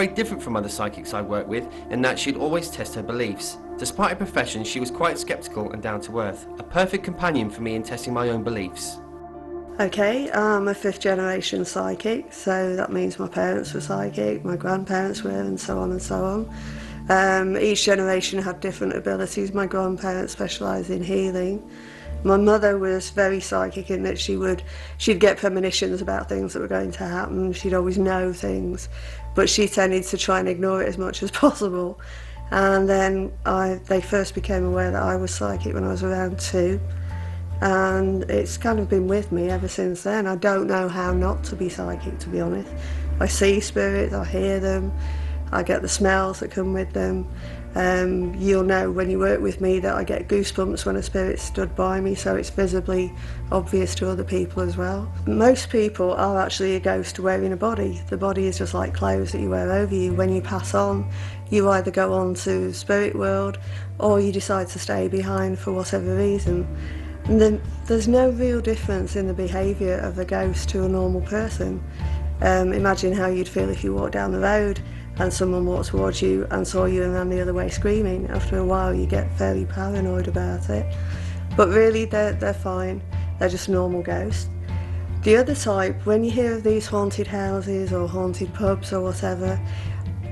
Very different from other psychics I worked with in that she'd always test her beliefs. Despite her profession, she was quite sceptical and down to earth, a perfect companion for me in testing my own beliefs. Okay, I'm a fifth generation psychic, so that means my parents were psychic, my grandparents were, and so on and so on. Each generation had different abilities. My grandparents specialised in healing. My mother was very psychic in that she'd get premonitions about things that were going to happen. She'd always know things, but she tended to try and ignore it as much as possible. And then they first became aware that I was psychic when I was around 2. And it's kind of been with me ever since then. I don't know how not to be psychic, to be honest. I see spirits, I hear them, I get the smells that come with them. You'll know when you work with me that I get goosebumps when a spirit stood by me, so it's visibly obvious to other people as well. Most people are actually a ghost wearing a body. The body is just like clothes that you wear over you. When you pass on, you either go on to the spirit world or you decide to stay behind for whatever reason. And then there's no real difference in the behaviour of a ghost to a normal person. Imagine how you'd feel if you walked down the road and someone walked towards you and saw you and ran the other way screaming. After a while you get fairly paranoid about it. But really they're fine, they're just normal ghosts. The other type, when you hear of these haunted houses or haunted pubs or whatever,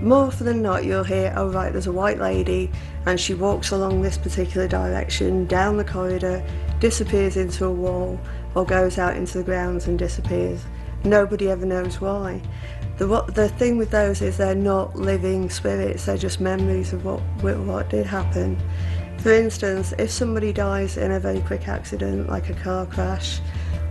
more often than not you'll hear, oh right, there's a white lady and she walks along this particular direction, down the corridor, disappears into a wall or goes out into the grounds and disappears. Nobody ever knows why. The thing with those is they're not living spirits, they're just memories of what did happen. For instance, if somebody dies in a very quick accident, like a car crash,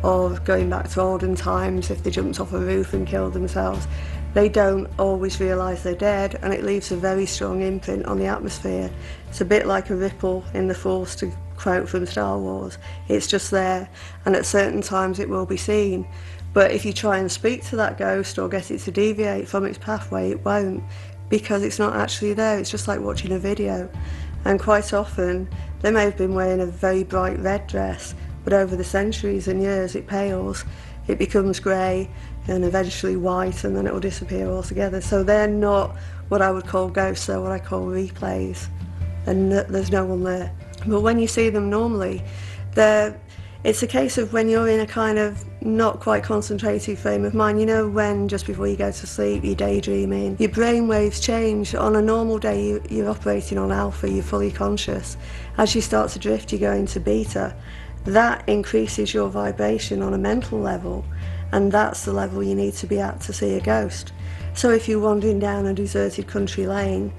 or going back to olden times, if they jumped off a roof and killed themselves, they don't always realise they're dead, and it leaves a very strong imprint on the atmosphere. It's a bit like a ripple in the force, to quote from Star Wars. It's just there, and at certain times it will be seen. But if you try and speak to that ghost or get it to deviate from its pathway, it won't, because it's not actually there. It's just like watching a video. And quite often, they may have been wearing a very bright red dress, but over the centuries and years it pales, it becomes grey and eventually white, and then it will disappear altogether. So they're not what I would call ghosts, they're what I call replays, and there's no one there. But when you see them normally, it's a case of when you're in a kind of not quite concentrated frame of mind. You know, when just before you go to sleep you're daydreaming, your brain waves change. On a normal day you're operating on alpha, you're fully conscious. As you start to drift you go into beta. That increases your vibration on a mental level, and that's the level you need to be at to see a ghost. So if you're wandering down a deserted country lane,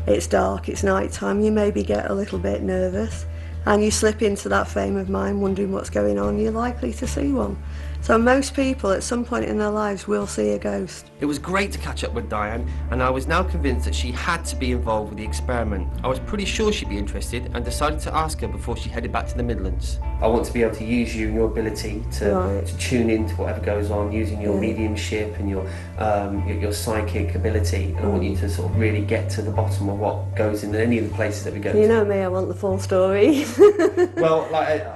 it's dark, it's night time, you maybe get a little bit nervous and you slip into that frame of mind wondering what's going on, you're likely to see one. So most people at some point in their lives will see a ghost. It was great to catch up with Diane, and I was now convinced that she had to be involved with the experiment. I was pretty sure she'd be interested and decided to ask her before she headed back to the Midlands. I want to be able to use you and your ability to tune in to whatever goes on, using your mediumship and your psychic ability, and I want you to sort of really get to the bottom of what goes in any of the places that we go to. You know me, I want the full story. Well,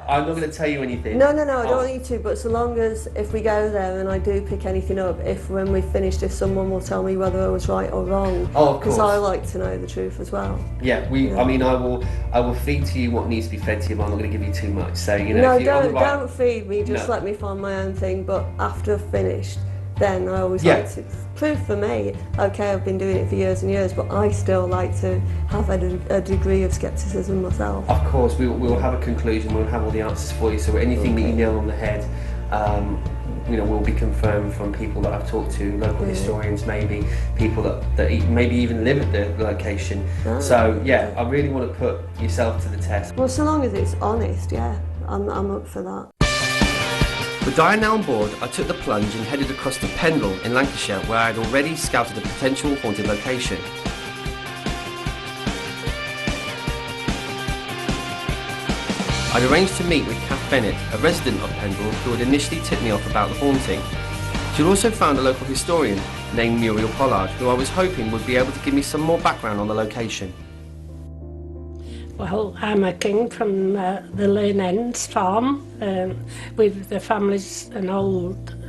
I'm not going to tell you anything. No, I don't want you to, but so long as if we go there and I do pick anything up, if when we've finished, if someone will tell me whether I was right or wrong. Oh, of course. Because I like to know the truth as well. Yeah, I mean, I will feed to you what needs to be fed to you, but I'm not going to give you too much. So, you know, no, if you're don't feed me, just let me find my own thing, but after I've finished, then I always like to prove for me, okay, I've been doing it for years and years, but I still like to have a degree of scepticism myself. Of course, we'll have a conclusion, we'll have all the answers for you, so anything that you nail on the head, you know, will be confirmed from people that I've talked to, local historians, maybe people that maybe even live at the location. So yeah, I really want to put yourself to the test. Well, so long as it's honest, yeah, I'm up for that. With Diane now on board, I took the plunge and headed across to Pendle in Lancashire, where I had already scouted a potential haunted location. I'd arranged to meet with Kath Bennett, a resident of Pendle, who had initially tipped me off about the haunting. She'd also found a local historian named Muriel Pollard, who I was hoping would be able to give me some more background on the location. Well, I'm a king from the Lane Ends farm. The family's an old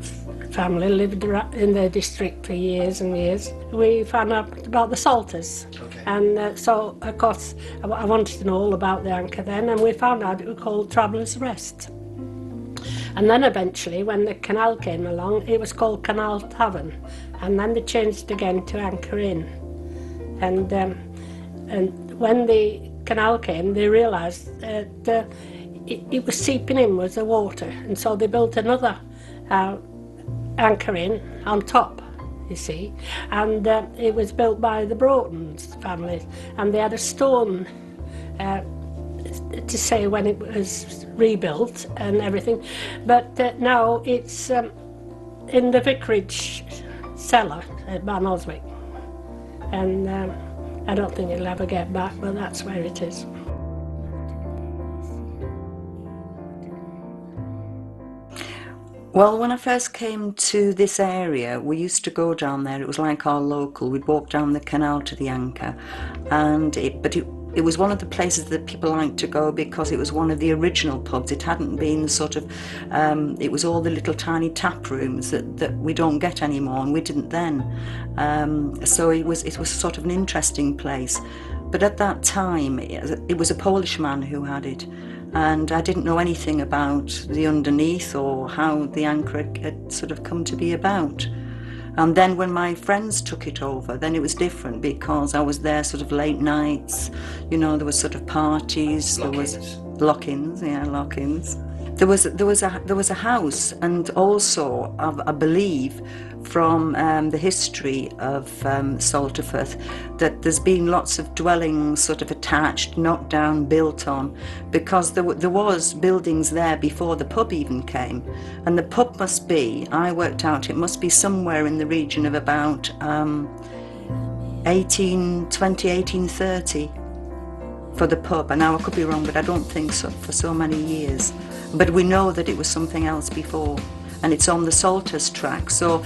family lived in the district for years and years. We found out about the Salters. Okay. And so, of course, I wanted to know all about the anchor then, and we found out it was called Traveller's Rest. And then eventually, when the canal came along, it was called Canal Tavern, and then they changed again to Anchor Inn. And when the canal came, they realised that it was seeping in with the water, and so they built another Anchor Inn on top, you see, and it was built by the Broughtons family, and they had a stone to say when it was rebuilt and everything, but now it's in the vicarage cellar at Ban Oswick, and I don't think it'll ever get back, but that's where it is. Well, when I first came to this area, we used to go down there. It was like our local. We'd walk down the canal to the Anchor, and it was one of the places that people liked to go because it was one of the original pubs. It hadn't been sort of, it was all the little tiny tap rooms that we don't get anymore, and we didn't then. So it was sort of an interesting place. But at that time, it was a Polish man who had it. And I didn't know anything about the underneath or how the Anchor had sort of come to be about. And then when my friends took it over, then it was different because I was there sort of late nights, you know, there was sort of parties, Lock-ins. there was lock-ins, yeah, lock-ins. There was a house, and also I believe from the history of Salterford that there's been lots of dwellings sort of attached, knocked down, built on, because there was buildings there before the pub even came, and the pub must be, I worked out, it must be somewhere in the region of about 1830 for the pub, and now I could be wrong, but I don't think so, for so many years. But we know that it was something else before, and it's on the Salters track, so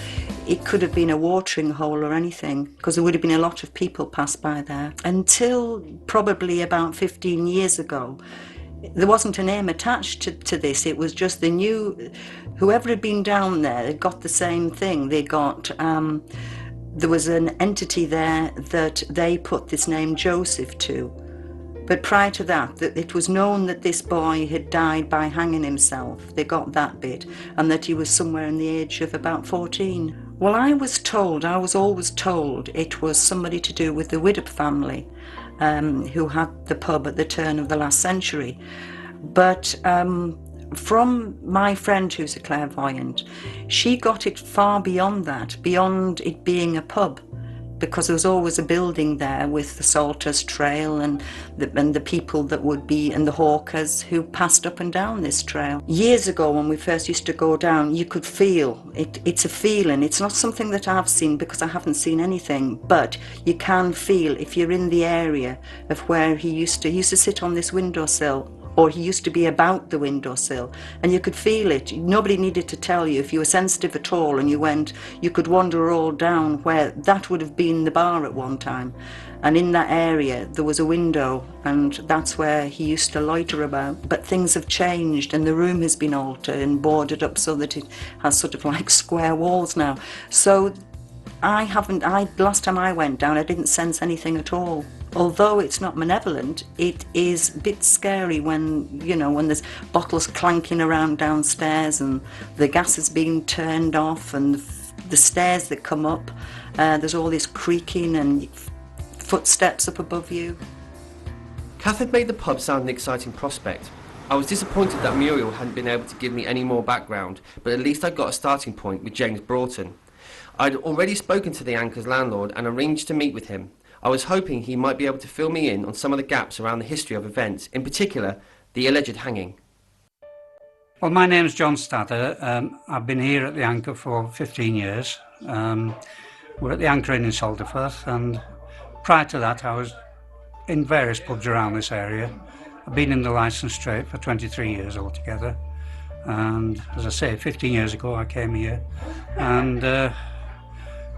it could have been a watering hole or anything, because there would have been a lot of people pass by there. Until probably about 15 years ago, there wasn't a name attached to this. It was just they knew whoever had been down there had got the same thing. They got, there was an entity there that they put this name Joseph to. But prior to that, it was known that this boy had died by hanging himself. They got that bit, and that he was somewhere in the age of about 14. Well, I was always told it was somebody to do with the Widdop family, who had the pub at the turn of the last century. But from my friend who's a clairvoyant, she got it far beyond that, beyond it being a pub, because there was always a building there with the Salters Trail and the people that would be, and the hawkers who passed up and down this trail. Years ago, when we first used to go down, you could feel it. It's a feeling. It's not something that I've seen because I haven't seen anything, but you can feel if you're in the area of where he used to sit on this windowsill, or he used to be about the windowsill, and you could feel it. Nobody needed to tell you. If you were sensitive at all and you could wander all down where that would have been the bar at one time. And in that area there was a window, and that's where he used to loiter about. But things have changed, and the room has been altered and boarded up so that it has sort of like square walls now. So last time I went down, I didn't sense anything at all. Although it's not malevolent, it is a bit scary when there's bottles clanking around downstairs and the gas is being turned off, and the stairs that come up, there's all this creaking and footsteps up above you. Kath had made the pub sound an exciting prospect. I was disappointed that Muriel hadn't been able to give me any more background, but at least I got a starting point with James Broughton. I'd already spoken to the Anchor's landlord and arranged to meet with him. I was hoping he might be able to fill me in on some of the gaps around the history of events, in particular, the alleged hanging. Well, my name's John Stadder. I've been here at the Anchor for 15 years. We're at the Anchor Inn in Salterford, and prior to that I was in various pubs around this area. I've been in the licensed trade for 23 years altogether, and as I say, 15 years ago I came here, and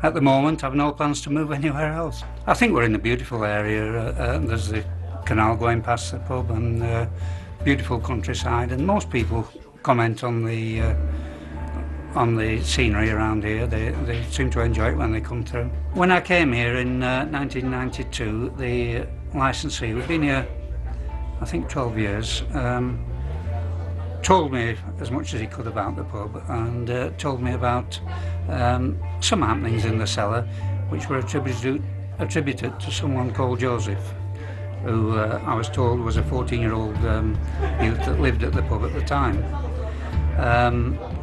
at the moment I've no plans to move anywhere else. I think we're in a beautiful area. There's the canal going past the pub and beautiful countryside, and most people comment on the on the scenery around here. They seem to enjoy it when they come through. When I came here in 1992, the licensee, we've been here I think 12 years, told me as much as he could about the pub, and told me about some happenings in the cellar which were attributed to someone called Joseph, who I was told was a 14-year-old youth that lived at the pub at the time.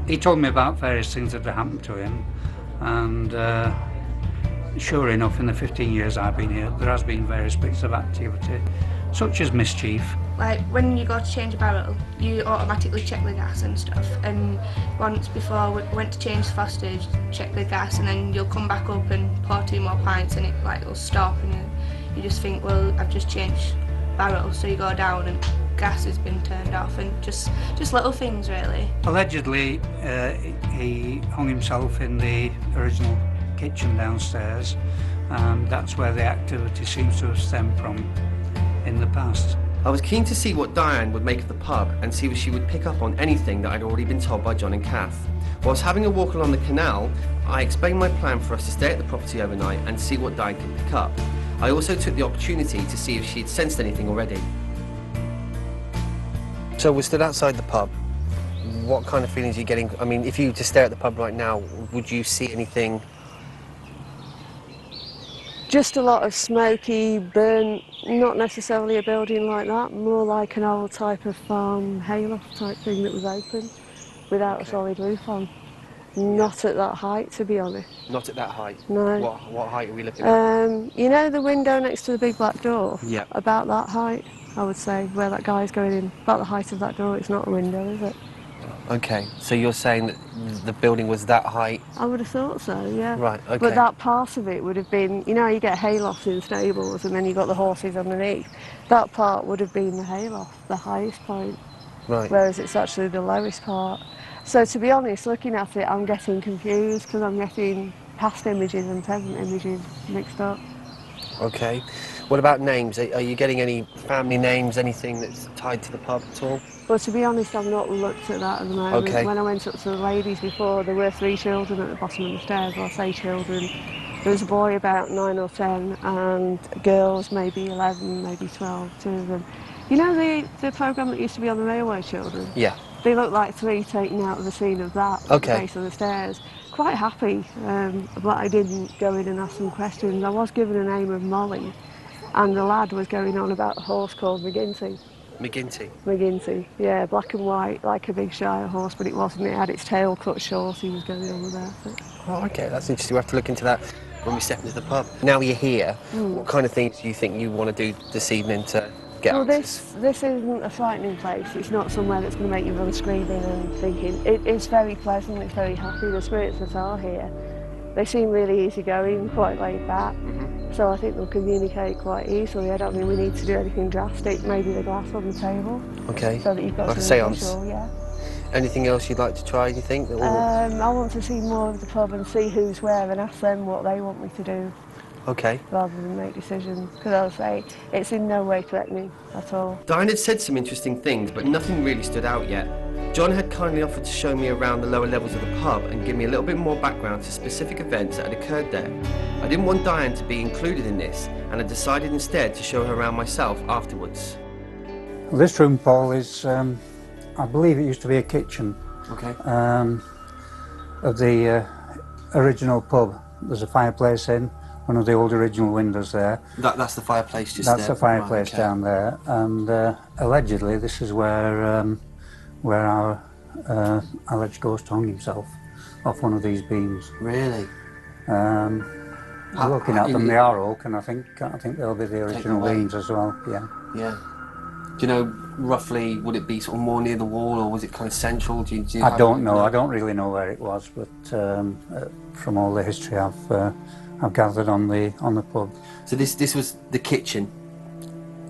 He told me about various things that had happened to him, and sure enough, in the 15 years I've been here, there has been various bits of activity, such as mischief. Like when you go to change a barrel, you automatically check the gas and stuff, and once before we went to change the fosters, check the gas, and then you'll come back up and pour 2 more pints and it'll stop, and you just think, well, I've just changed barrel, so you go down and gas has been turned off, and just little things really. Allegedly he hung himself in the original kitchen downstairs, and that's where the activity seems to have stemmed from in the past. I was keen to see what Diane would make of the pub and see if she would pick up on anything that I'd already been told by John and Kath. Whilst having a walk along the canal, I explained my plan for us to stay at the property overnight and see what Diane could pick up. I also took the opportunity to see if she had sensed anything already. So we're stood outside the pub. What kind of feelings are you getting? I mean, if you were to stare at the pub right now, would you see anything? Just a lot of smoky, burnt, not necessarily a building like that, more like an old type of farm hayloft type thing that was open without a solid roof on. Not at that height, to be honest. Not at that height? No. What height are we looking at? You know the window next to the big black door? Yeah. About that height, I would say, where that guy's going in. About the height of that door. It's not a window, is it? Okay, so you're saying that the building was that height? I would have thought so, yeah. Right, okay. But that part of it would have been, you know, you get haylofts in stables and then you've got the horses underneath. That part would have been the hayloft, the highest point. Right. Whereas it's actually the lowest part. So to be honest, looking at it, I'm getting confused because I'm getting past images and present images mixed up. Okay. What about names? Are you getting any family names, anything that's tied to the pub at all? Well, to be honest, I've not looked at that at the moment. Okay. When I went up to the ladies before, there were 3 children at the bottom of the stairs. Well, I say children. There was a boy about 9 or 10 and girls maybe 11, maybe 12, 2 of them. You know the programme that used to be on the Railway Children? Yeah. They look like 3 taken out of the scene of that at the base of the stairs. Quite happy, but I didn't go in and ask some questions. I was given a name of Molly, and the lad was going on about a horse called McGinty. McGinty? McGinty, yeah, black and white, like a big Shire horse, but it wasn't. It had its tail cut short. He was going on about it. Oh, okay, that's interesting. We'll have to look into that when we step into the pub. Now you're here, what kind of things do you think you want to do this evening to get Well, answers? this isn't a frightening place. It's not somewhere that's going to make you run screaming and thinking. It's very pleasant, it's very happy. The spirits that are here, they seem really easygoing, quite laid back. So I think they'll communicate quite easily. I don't think we need to do anything drastic. Maybe the glass on the table. Okay. So that you've got Like a something seance? visual, yeah. Anything else you'd like to try, do you think? I want to see more of the pub and see who's where and ask them what they want me to do Okay. rather than make decisions. Because I'll say it's in no way threatening at all. Diane had said some interesting things, but nothing really stood out yet. John had kindly offered to show me around the lower levels of the pub and give me a little bit more background to specific events that had occurred there. I didn't want Diane to be included in this, and I decided instead to show her around myself afterwards. Well, this room, Paul, is, I believe it used to be a kitchen Okay. of the original pub. There's a fireplace in one of the old original windows there. That's the fireplace just there? That's the fireplace Right, okay. down there, and allegedly this is where our alleged ghost hung himself off one of these beams. Really? Looking at them, they are oak, and I think they'll be the original away. beams as well. Yeah. Yeah. Do you know roughly, would it be sort of more near the wall, or was it kind of central? Do you I don't know. I don't really know where it was, but from all the history I've gathered on the pub, So this was the kitchen.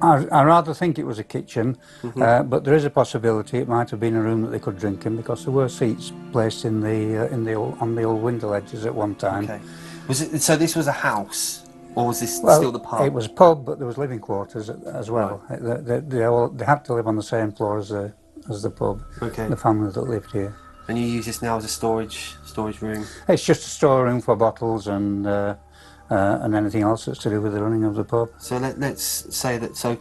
I rather think it was a kitchen, but there is a possibility it might have been a room that they could drink in, because there were seats placed on the old window ledges at one time. Okay. So this was a house, or was this Well, still the pub? it was a pub, but there was living quarters as well. They had to live on the same floor as the pub. Okay. The family that lived here. And you use this now as a storage room? It's just a storeroom for bottles and anything else that's to do with the running of the pub. So let's say that, so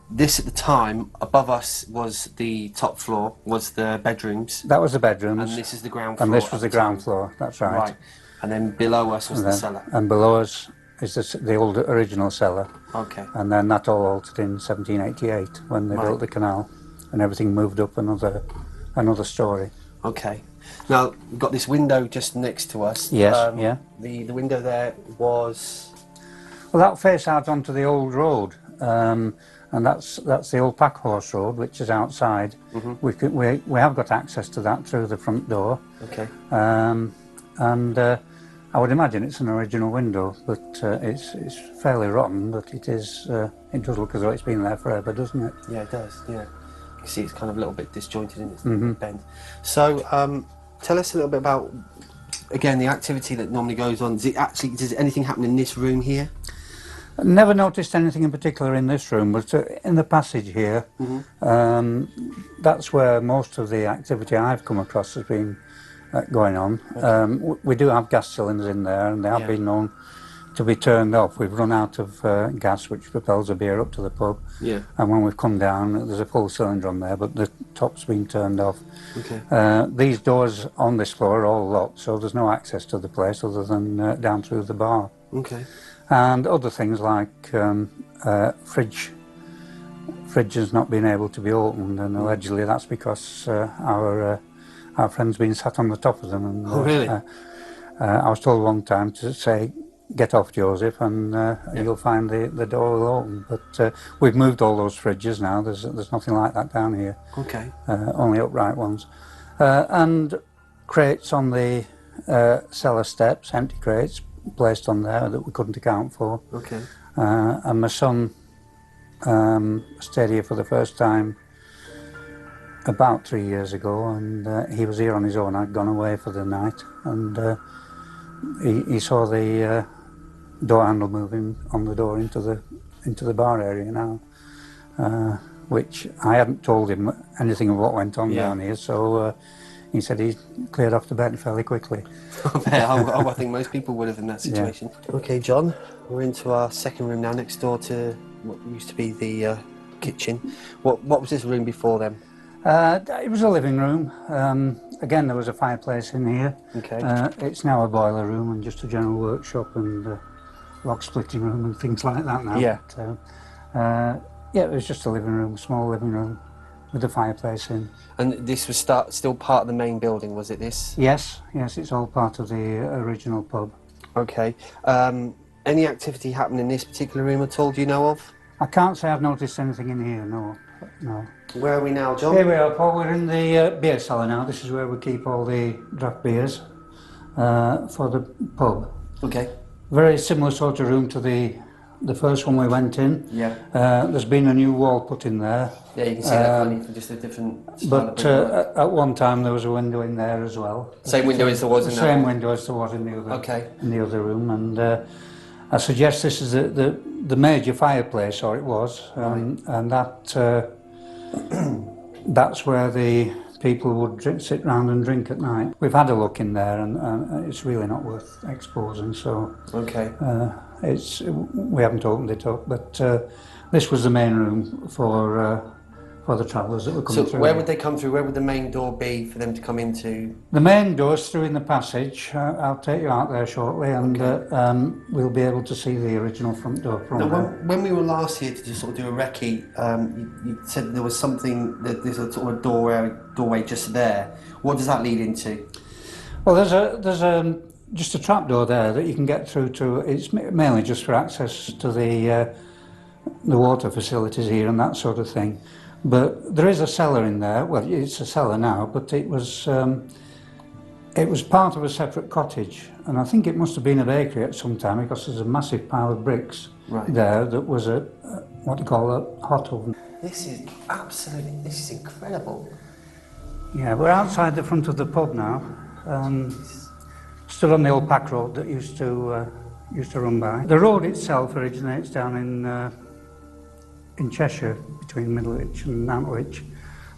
this at the time, above us was the top floor, was the bedrooms. That was the bedrooms. And this is the ground floor. And this was the ground floor, that's right. Right. And then below us was the cellar. And below us is the old original cellar. Okay. And then that all altered in 1788 when they built the canal, and everything moved up another story. Okay. Now, we've got this window just next to us. Yes, yeah. The window there was... Well, that faced out onto the old road, and that's the old pack horse road, which is outside. Mm-hmm. We have got access to that through the front door. Okay. And I would imagine it's an original window, but it's fairly rotten. But it does look as though it's been there forever, doesn't it? Yeah, it does. Yeah. You can see it's kind of a little bit disjointed in its bend. So, tell us a little bit about, again, the activity that normally goes on. Does anything happen in this room here? I never noticed anything in particular in this room, but in the passage here, that's where most of the activity I've come across has been going on. Okay. We do have gas cylinders in there, and they have been known to be turned off. We've run out of gas, which propels the beer up to the pub. Yeah. And when we've come down, there's a full cylinder on there, but the top's been turned off. Okay. These doors on this floor are all locked, so there's no access to the place other than down through the bar. Okay. And other things like fridge has not been able to be opened, and allegedly that's because our friend's been sat on the top of them. And, oh, really? I was told one time to say, "Get off, Joseph, and you'll find the door will open." But we've moved all those fridges now. There's nothing like that down here. Okay. Only upright ones, and crates on the cellar steps, empty crates placed on there that we couldn't account for. Okay. And my son stayed here for the first time about 3 years ago, and he was here on his own. I'd gone away for the night, and he saw the door handle moving on the door into the bar area now, which I hadn't told him anything of what went on down here, so he said he cleared off the bed fairly quickly. I think most people would have in that situation. Yeah. Okay, John, we're into our second room now, next door to what used to be the kitchen. What was this room before then? It was a living room. Again, there was a fireplace in here. Okay. It's now a boiler room and just a general workshop and log splitting room and things like that now. Yeah. But, yeah, it was just a living room, small living room with a fireplace in. And this was still part of the main building, was it this? Yes, it's all part of the original pub. Okay. Any activity happened in this particular room at all, do you know of? I can't say I've noticed anything in here, no. Where are we now, John? Here we are, Paul. We're in the beer cellar now. This is where we keep all the draft beers for the pub. Okay. Very similar sort of room to the first one we went in. Yeah. There's been a new wall put in there. Yeah, you can see that for just a different style. But at one time there was a window in there as well. Same window as there was in the same window as there was in the other. Okay. In the other room, and I suggest this is the major fireplace, or it was, and that that's where the people would sit round and drink at night. We've had a look in there, and it's really not worth exposing. So okay, we haven't opened it up, but this was the main room for the travellers that were coming through. So where would they come through? Where would the main door be for them to come into? The main door's through in the passage. I'll take you out there shortly, and we'll be able to see the original front door from there. When we were last here to just sort of do a recce, you said there was something, there's a sort of doorway just there. What does that lead into? Well, there's just a trap door there that you can get through to. It's mainly just for access to the water facilities here and that sort of thing. But there is a cellar in there. Well, it's a cellar now, but it was part of a separate cottage, and I think it must have been a bakery at some time because there's a massive pile of bricks there that was what they call a hot oven. This is incredible. Yeah, we're outside the front of the pub now, stood on the old pack road that used to run by. The road itself originates down in Cheshire, between Middlewich and Nantwich,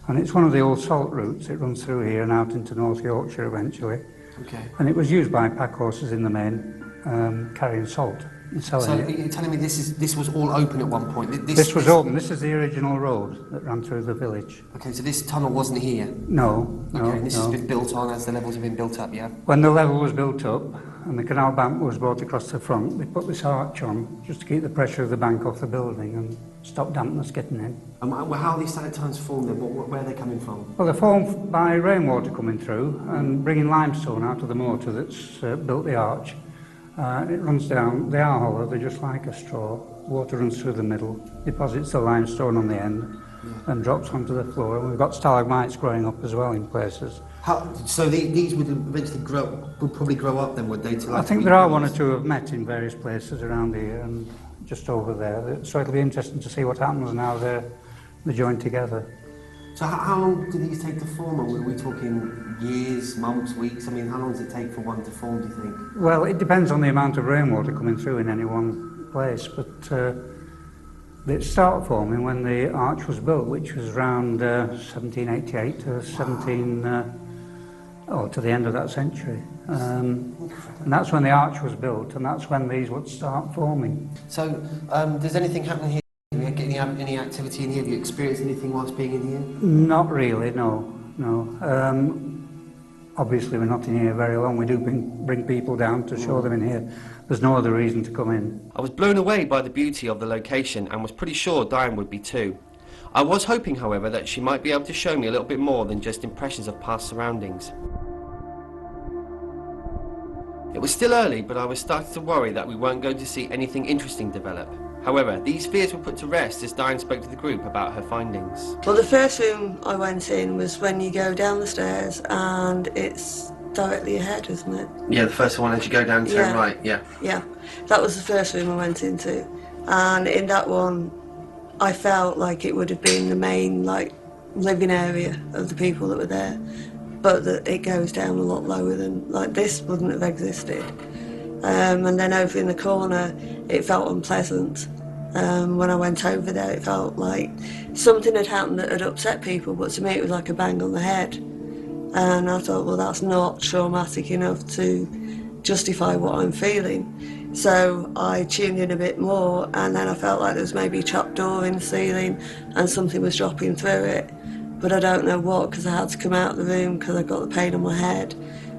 And it's one of the old salt routes. It runs through here and out into North Yorkshire eventually. Okay. And it was used by pack horses in the main, carrying salt and selling So it. you're telling me this was all open at one point? This was open. This is the original road that ran through the village. Okay, so this tunnel wasn't here? No, no, Okay, and this no. has been built on as the levels have been built up, yeah? When the level was built up and the canal bank was brought across the front, they put this arch on just to keep the pressure of the bank off the building and stop dampness getting in. And how are these sand tunnels formed then? Where are they coming from? Well, they're formed by rainwater coming through and bringing limestone out of the mortar that's built the arch. It runs down, they are hollow, they're just like a straw. Water runs through the middle, deposits the limestone on the end and drops onto the floor. And we've got stalagmites growing up as well in places. So these would eventually probably grow up then, would they? I think there are one or two have met in various places around here and just over there. So it'll be interesting to see what happens now they're joined together. So how long do these take to form? Are we talking years, months, weeks? I mean, how long does it take for one to form, do you think? Well, it depends on the amount of rainwater coming through in any one place, but it started forming when the arch was built, which was around 1788 to to the end of that century. And that's when the arch was built, and that's when these would start forming. So, does anything happen here? Have you getting any activity in here? Have you experienced anything whilst being in here? Not really, no. Obviously, we're not in here very long. We do bring people down to show them in here. There's no other reason to come in. I was blown away by the beauty of the location and was pretty sure Diane would be too. I was hoping, however, that she might be able to show me a little bit more than just impressions of past surroundings. It was still early, but I was starting to worry that we weren't going to see anything interesting develop. However, these fears were put to rest as Diane spoke to the group about her findings. Well, the first room I went in was when you go down the stairs and it's directly ahead, isn't it? Yeah, the first one as you go down, turn right, yeah. Yeah, that was the first room I went into. And in that one, I felt like it would have been the main, living area of the people that were there. But that it goes down a lot lower than, this wouldn't have existed. And then over in the corner, it felt unpleasant. When I went over there, it felt like something had happened that had upset people, but to me it was like a bang on the head. And I thought, well, that's not traumatic enough to justify what I'm feeling. So I tuned in a bit more, and then I felt like there was maybe a trap door in the ceiling and something was dropping through it. But I don't know what, because I had to come out of the room because I got the pain on my head.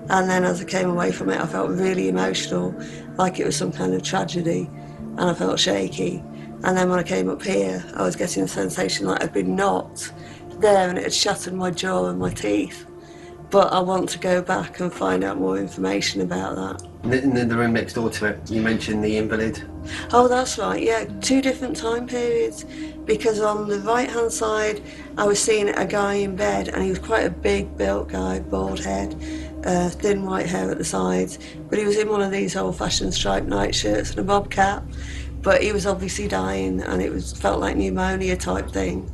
And then as I came away from it, I felt really emotional, like it was some kind of tragedy, and I felt shaky. And then when I came up here, I was getting a sensation like I'd been knocked there and it had shattered my jaw and my teeth. But I want to go back and find out more information about that. In the room next door to it, you mentioned the invalid. Oh, that's right, yeah, 2 different time periods. Because on the right-hand side, I was seeing a guy in bed, and he was quite a big built guy, bald head, thin white hair at the sides. But he was in one of these old-fashioned striped nightshirts and a bob cap. But he was obviously dying, and it felt like pneumonia type thing.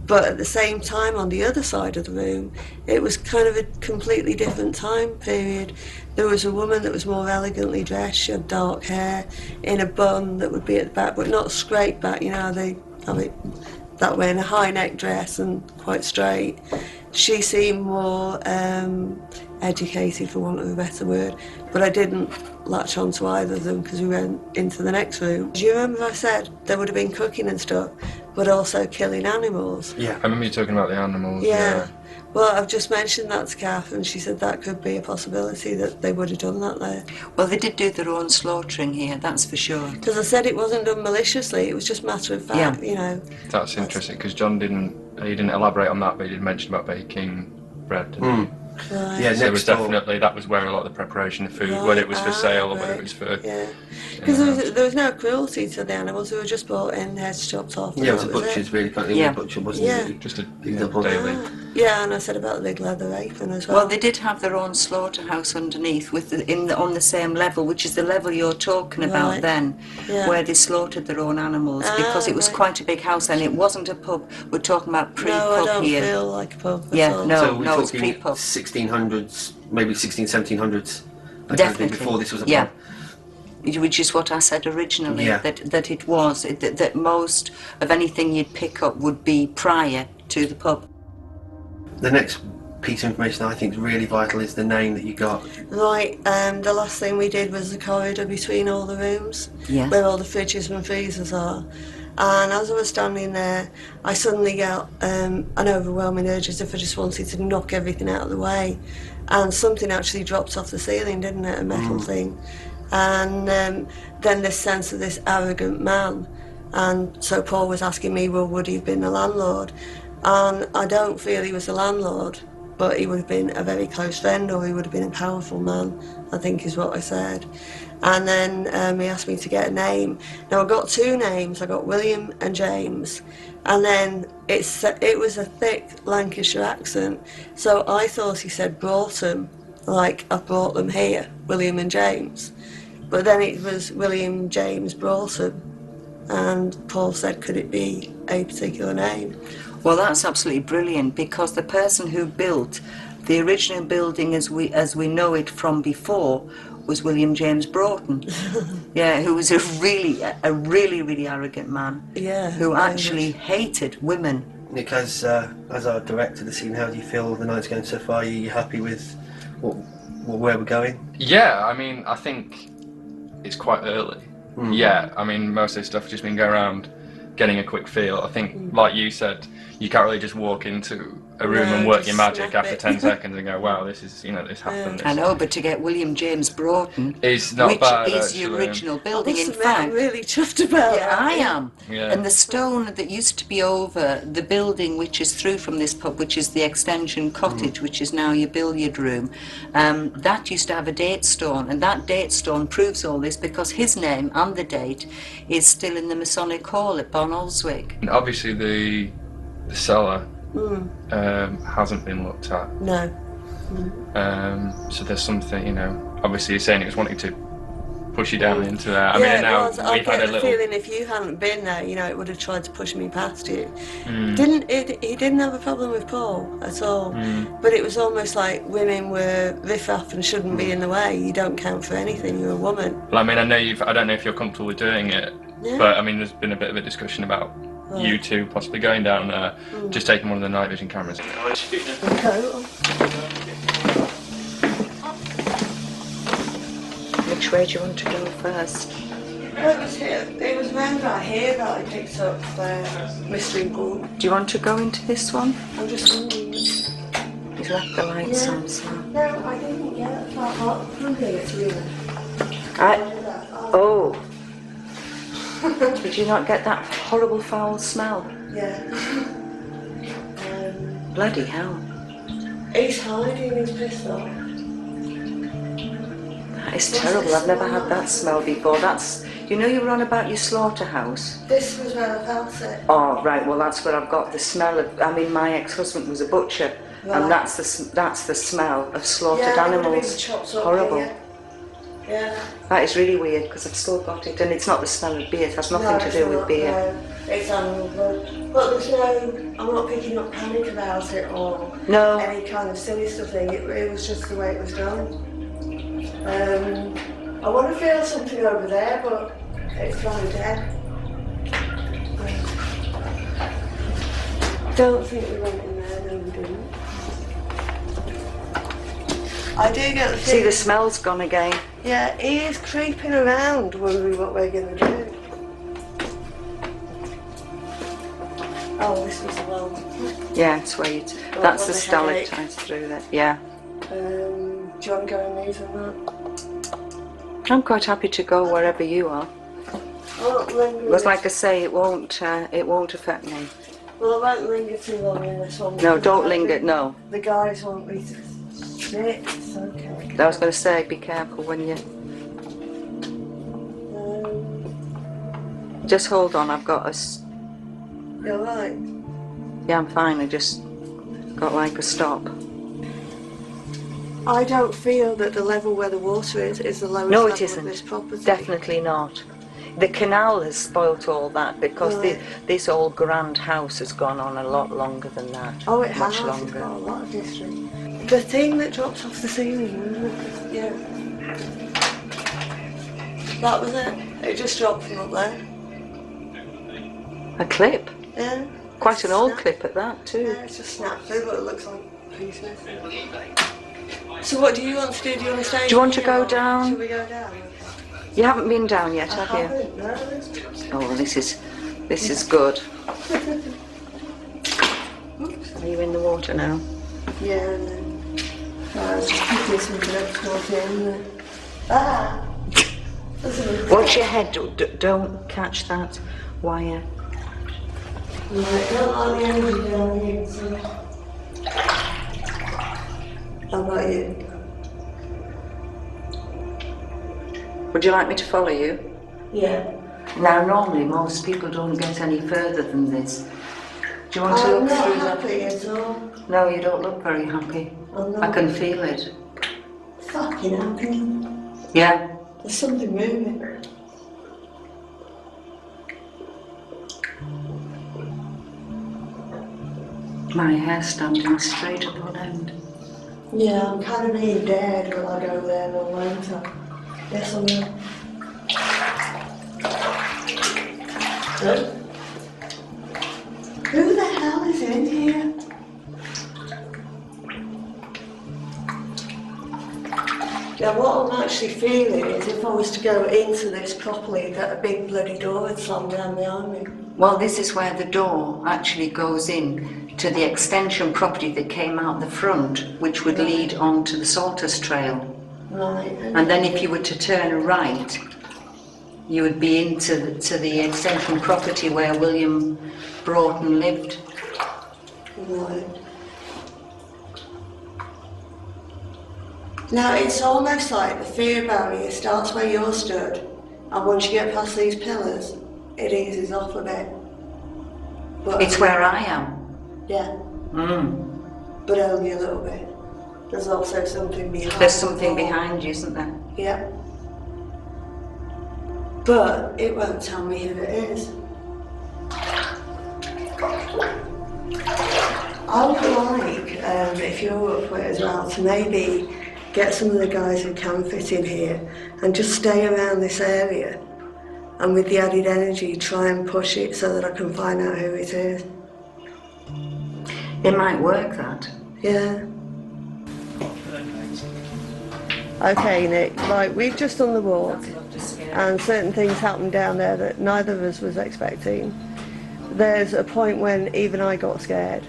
But at the same time, on the other side of the room, it was kind of a completely different time period. There was a woman that was more elegantly dressed. She had dark hair in a bun that would be at the back, but not straight back, you know, they have it that way, in a high neck dress and quite straight. She seemed more educated, for want of a better word, but I didn't latch on to either of them because we went into the next room. Do you remember I said there would have been cooking and stuff, but also killing animals? Yeah, I remember you talking about the animals. Yeah. Well, I've just mentioned that to Kath, and she said that could be a possibility that they would have done that there. Well, they did do their own slaughtering here, that's for sure. Because I said it wasn't done maliciously, it was just matter of fact, you know. That's interesting, because John didn't elaborate on that, but he did mention about baking bread, didn't he? Right. Yeah, so it was definitely, that was where a lot of the preparation of food, whether it was for sale or whether it was for... Yeah, because there was no cruelty to the animals, they were just brought in, heads chopped off. Yeah, it was a butcher's really, kind of butcher, wasn't it? Just a Example. daily... Yeah, and I said about the big leather apron as well. Well, they did have their own slaughterhouse underneath, with on the same level, which is the level you're talking about then, where they slaughtered their own animals, because it was quite a big house, and it wasn't a pub. We're talking about pre-pub no, I don't here. feel like a pub Yeah, at all. So we're no, it's talking pre-pub. 1600s, maybe 1700s. Definitely. Before this was a pub. Which is what I said originally, Yeah. that it was, that most of anything you'd pick up would be prior to the pub. The next piece of information I think is really vital is the name that you got. Right, the last thing we did was the corridor between all the rooms, Yes. where all the fridges and freezers are. And as I was standing there, I suddenly got an overwhelming urge as if I just wanted to knock everything out of the way. And something actually dropped off the ceiling, didn't it? A metal thing. And then this sense of this arrogant man. And so Paul was asking me, well, would he have been the landlord? And I don't feel he was the landlord, but he would have been a very close friend, or he would have been a powerful man, I think is what I said. And then he asked me to get a name. Now I got two names, I got William and James, and then it was a thick Lancashire accent, so I thought he said brought 'em, like I've brought them here, William and James. But then it was William James brought 'em, and Paul said, could it be a particular name? Well, that's absolutely brilliant, because the person who built the original building as we know it from before was William James Broughton. Yeah, who was a really arrogant man. Yeah. Who actually hated women. Because as our director of the scene, how do you feel the night's going so far? Are you happy with where we're going? Yeah, I mean, I think it's quite early. Yeah, I mean, most of this stuff has just been going around getting a quick feel. I think, like you said, you can't really just walk into a room and work your magic after 10 seconds and go, wow, this is, this happened. I know, but to get William James Broughton, is not which bad, is the actually. original building, in I'm fact. really chuffed about Yeah, that. I am. Yeah. And the stone that used to be over the building which is through from this pub, which is the extension cottage, which is now your billiard room, that used to have a date stone, and that date stone proves all this because his name and the date is still in the Masonic Hall at Bonolswick. And obviously the cellar hasn't been looked at. No. So there's something, obviously you're saying it was wanting to push you down into there. I Yeah, mean, now it was. I we've had get a the little... feeling if you hadn't been there, it would have tried to push me past you. He didn't have a problem with Paul at all. But it was almost like women were riff-raff and shouldn't be in the way. You don't count for anything, you're a woman. Well, I mean, I don't know if you're comfortable with doing it, but I mean, there's been a bit of a discussion about you two possibly going down there, just taking one of the night vision cameras. Which way do you want to go first? It was around right here that I picked up Mystery Ball. Do you want to go into this one? I'm just wondering. He's left the lights on, so... No, I didn't get that hot from here to you. Oh! Did you not get that horrible foul smell? Yeah. Bloody hell. He's hiding, he's pissed off. That is terrible. I've never had that smell before. That's... You were on about your slaughterhouse? This was where I felt it. Oh, right. Well, that's where I've got the smell of... I mean, my ex-husband was a butcher, and that's the smell of slaughtered animals. Horrible. Yeah. That is really weird, because I've still got it, and it's not the smell of beer. It has nothing to do with beer. No, it's animal blood. But there's no... I'm not picking up panic about it or any kind of sinister thing. It was just the way it was done. I want to feel something over there, but it's kind of dead. Don't think we went in there, no we didn't. I do get the feeling... See, the smell's gone again. Yeah, he is creeping around, wondering what we're going to do. Oh, this was the well. Yeah, it's where that's the stalactites through there. Yeah. Do you want to go and leave on that? I'm quite happy to go wherever you are. Because, like I say, it won't affect me. Well, I won't linger too long in this one. No, don't linger. No. The guys want me to sit. It's okay. I was going to say, be careful when you. Just hold on. I've got a. You're right. Yeah, I'm fine. I just got like a stop. I don't feel that the level where the water is the lowest No, level it isn't. of this property. Definitely not. The canal has spoilt all that because this old grand house has gone on a lot longer than that. Oh, it much has. longer. It's got a lot of history. The thing that dropped off the ceiling, wasn't it? Yeah. That was it. It just dropped from up there. A clip? Yeah. Quite an old clip at that too. Yeah, it's just snapped through, but it looks like pieces. So what do you want to do? Do you want to stay? Do you want to here, go or down? Shall we go down? You haven't been down yet, have you? haven't, no. Oh, this is good. Are you in the water now? Yeah, and then I was just picking some dirt towards the end there. Ah! Watch your head, don't catch that wire. Right, don't like the energy down here, so. How about you? Would you like me to follow you? Yeah. Now, normally most people don't get any further than this. Do you want to I'm look not through happy that? at all. No, you don't look very happy. I'm not. I can feel it. Fucking happy. Yeah. There's something moving. My hair standing straight up on end. Yeah, I'm kind of being dead when I go there no later. Yes, I will. Huh? Who the hell is in here? Yeah, what I'm actually feeling is if I was to go into this properly, that a big bloody door would slam down behind me. Well, this is where the door actually goes in to the extension property that came out the front, which would lead on to the Salters Trail. Right. And then if you were to turn right, you would be into the extension property where William Broughton lived. Right. Now, it's almost like the fear barrier starts where you're stood, and once you get past these pillars, it eases off a bit. But It's where I am. yeah, but only a little bit. There's also something behind. There's something behind you, isn't there? Yeah. But it won't tell me who it is. I would like, if you're up for it as well, to maybe get some of the guys who can fit in here and just stay around this area, and with the added energy try and push it so that I can find out who it is. It might work, that. Yeah. Okay, Nick, right, we've just done the walk and certain things happened down there that neither of us was expecting. There's a point when even I got scared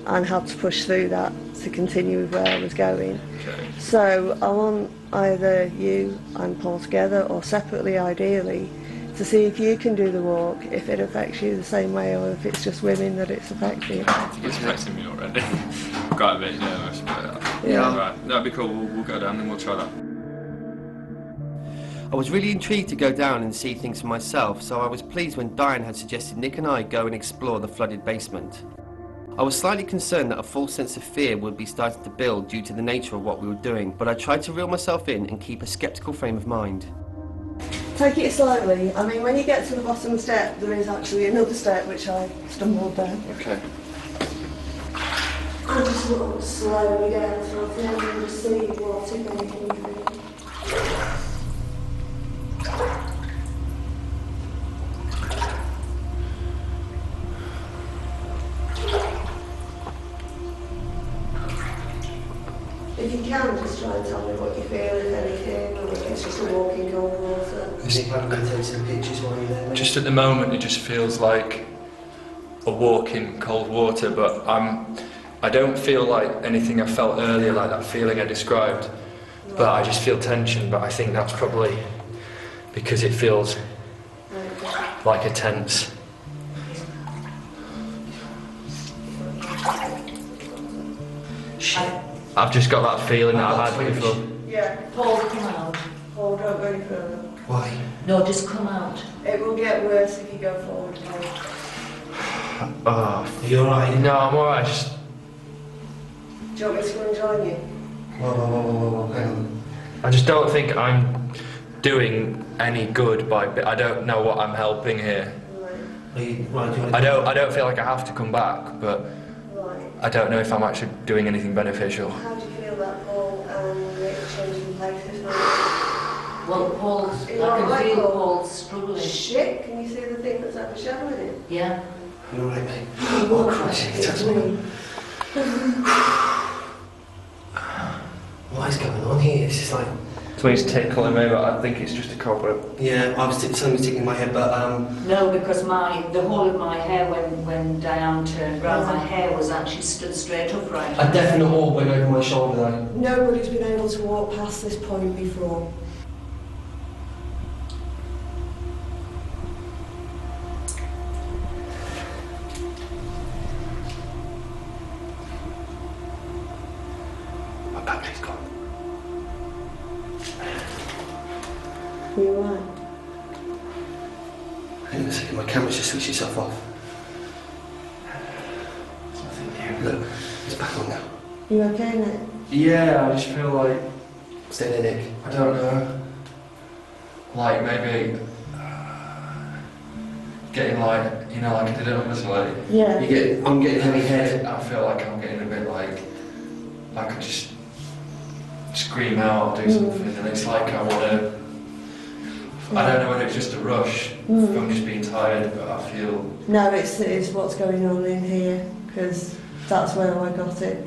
and had to push through that to continue with where I was going. Okay. So I want either you and Paul together or separately ideally to see if you can do the walk, if it affects you the same way or if it's just women that it's affecting. It's affecting me already. I'm quite a bit nervous, but Yeah. right, that'd be cool. We'll go down and we'll try that. I was really intrigued to go down and see things for myself, so I was pleased when Diane had suggested Nick and I go and explore the flooded basement. I was slightly concerned that a false sense of fear would be starting to build due to the nature of what we were doing, but I tried to reel myself in and keep a sceptical frame of mind. Take it slowly. I mean, when you get to the bottom step, there is actually another step which I stumbled down. Okay. And just look slowly down so I can just see what if anything you do. If you can, just try and tell me what you feel, if anything, or if it's just a walking cold water. Nick, I'm going to take some pictures while you're there. Just at the moment, it just feels like a walk in cold water, but I don't feel like anything I felt earlier, like that feeling I described. But I just feel tension, but I think that's probably because it feels like a tense. I've just got that feeling that I've had before. Yeah. Paul, come out. Paul, don't go any further. Why? No, just come out. It will get worse if you go forward, Paul. Are you alright? No, I'm alright. Do you want me to go and join you? Whoa, hang on. I just don't think I'm doing any good by. I don't know what I'm helping here. Are you, right, do you want I don't feel like I have to come back, but Right. I don't know if I'm actually doing anything beneficial. How do you feel about Paul and Nick changing places now? Well, Paul's, You're all I can right, feel Paul? Paul's struggling. Shit, can you see the thing that's overshadowing him? Yeah. You alright, mate? Oh, Christ, he touched me. What is going on here? It's just like... Something's tickling me, but I think it's just a cobweb. Yeah, something was ticking in my head, but No, because the whole of my hair, when Diane turned round, my hair was actually stood straight upright. a definite orb went over my shoulder though. Nobody's been able to walk past this point before. My battery's gone. You alright? Hang on a second, my camera's just switched itself off. There's nothing here. Look, it's back on now. You okay, Nick? Yeah, I just feel like, Stay there, Nick. I don't know, like maybe getting like, you know, like I did it on this way. Yeah. I'm getting heavy head. I feel like I'm getting a bit like I could just scream out or do something, and it's like I want to. I don't know whether it's just a rush from just being tired, but I feel. No, it's what's going on in here, because that's where I got it.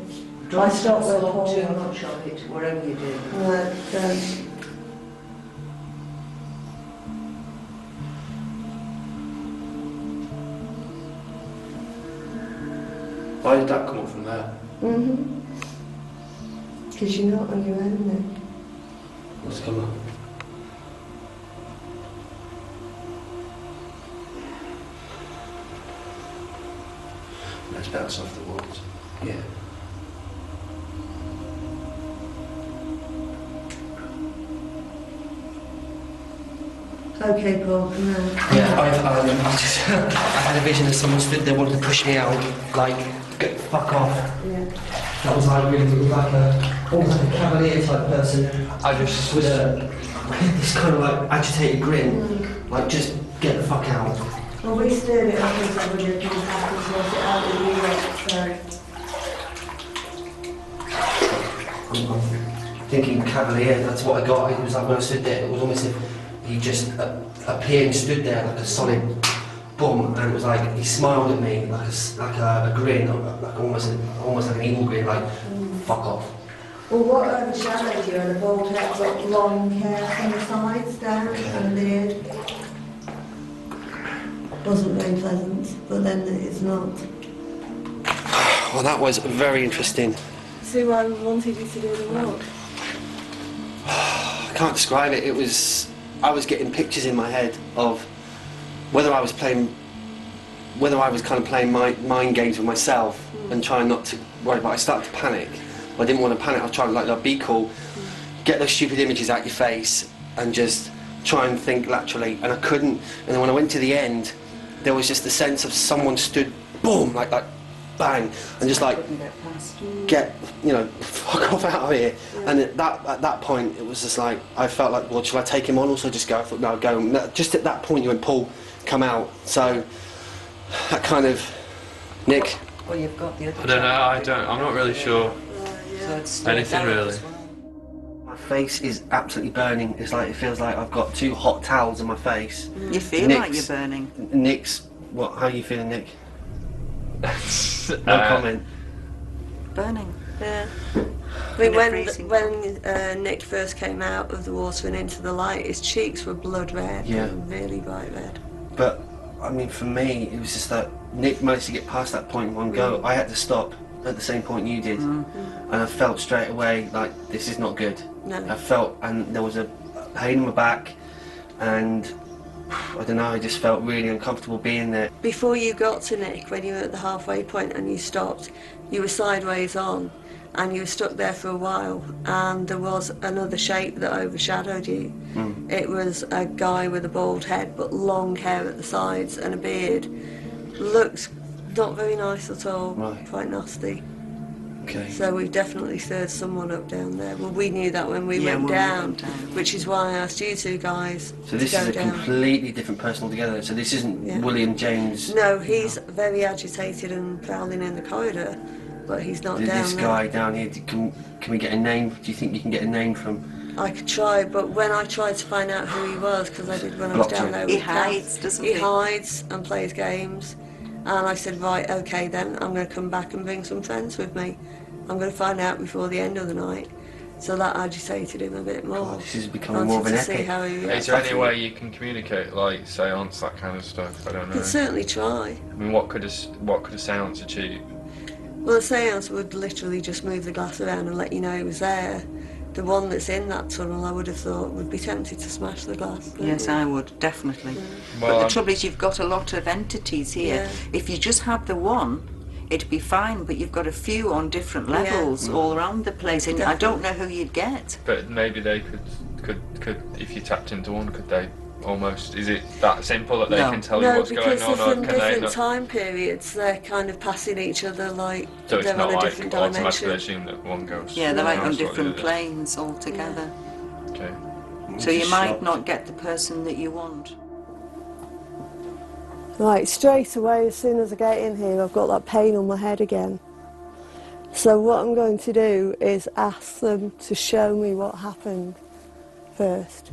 I stopped where Paul too was. much of it, whatever you do. No, don't. Why did that come up from there? Because you're not on your own, Nick. What's come up? Let's bounce off the walls. Yeah. Okay, Paul, come on. Yeah, I just, I had a vision of someone stood there wanting to push me out, like, get fuck off. Yeah. That was like really, it was like almost like a cavalier type person. I just With this kind of like agitated grin, like just get the fuck out. Well, we stirred it up and somebody had come back and sort it out with you, so... I'm thinking cavalier, that's what I got. It was like when I stood there, it was almost as if he just appeared and stood there like a solid boom, and it was like he smiled at me like a grin, like almost like an evil grin, like fuck off. Well, what overshadowed you and the bald head got long hair from the sides down and the beard? Wasn't very pleasant, but then it's not. Well, that was very interesting. See why we wanted you to do the walk? I can't describe it. I was getting pictures in my head of whether I was kind of playing mind games with myself and trying not to worry about it. I started to panic. I didn't want to panic. I was trying to like be cool, get those stupid images out your face and just try and think laterally, and I couldn't. And then when I went to the end, there was just the sense of someone stood, boom, like bang, and just like get, fuck off out of here. And at that point, it was just like I felt like, well, shall I take him on? Also, just go. I thought, no, go. Just at that point, you went, Paul, come out. So that kind of, Nick. Well, you've got the other. I don't know. I'm not really sure. So it's Anything really. My face is absolutely burning. It's like it feels like I've got 2 hot towels on my face. You feel like you're burning. Nick's. What? How are you feeling, Nick? No comment. Burning. Yeah. I mean, freezing. when Nick first came out of the water and into the light, his cheeks were blood red. Yeah. Really bright red. But I mean, for me, it was just that Nick managed to get past that point in one go. I had to stop at the same point you did, and I felt straight away like this is not good. No. I felt, and there was a pain in my back, and I don't know. I just felt really uncomfortable being there. Before you got to Nick, when you were at the halfway point and you stopped, you were sideways on, and you were stuck there for a while, and there was another shape that overshadowed you. It was a guy with a bald head but long hair at the sides and a beard. Looked not very nice at all. Right. Quite nasty. Okay. So we've definitely stirred someone up down there. Well, we knew that when we went down, which is why I asked you two guys So to this go is a down. completely different person altogether. So this isn't Yeah. William James. No, he's very agitated and prowling in the corridor, but he's not down This there. guy down here. Can we get a name? Do you think you can get a name from? I could try, but when I tried to find out who he was, because I did when I was Blocked down you. there, He with Kath, hides, doesn't he he? hides and plays games, And I said, right, okay then, I'm going to come back and bring some friends with me. I'm going to find out before the end of the night. So that agitated him a bit more. God, this is becoming more of an to see epic. how he Is there any way you can communicate, like seance, that kind of stuff? I don't know. Could certainly try. I mean, what could a seance achieve? Well, a seance would literally just move the glass around and let you know it was there. The one that's in that tunnel, I would have thought, would be tempted to smash the glass. Yes, I would, definitely. Yeah. Well, But the trouble is you've got a lot of entities here. Yeah. If you just have the one, it'd be fine, but you've got a few on different levels all around the place, and I don't know who you'd get. But maybe they could if you tapped into one, could they almost, is it that simple that they can tell you what's going on, or from can they different not? time periods, they're kind of passing each other like So it's they're not on a like different automatically dimension. assume that one goes. Yeah, they're like on goes like the different other. planes altogether. Okay. So you might not get the person that you want. Right, straight away, as soon as I get in here, I've got that pain on my head again. So what I'm going to do is ask them to show me what happened first.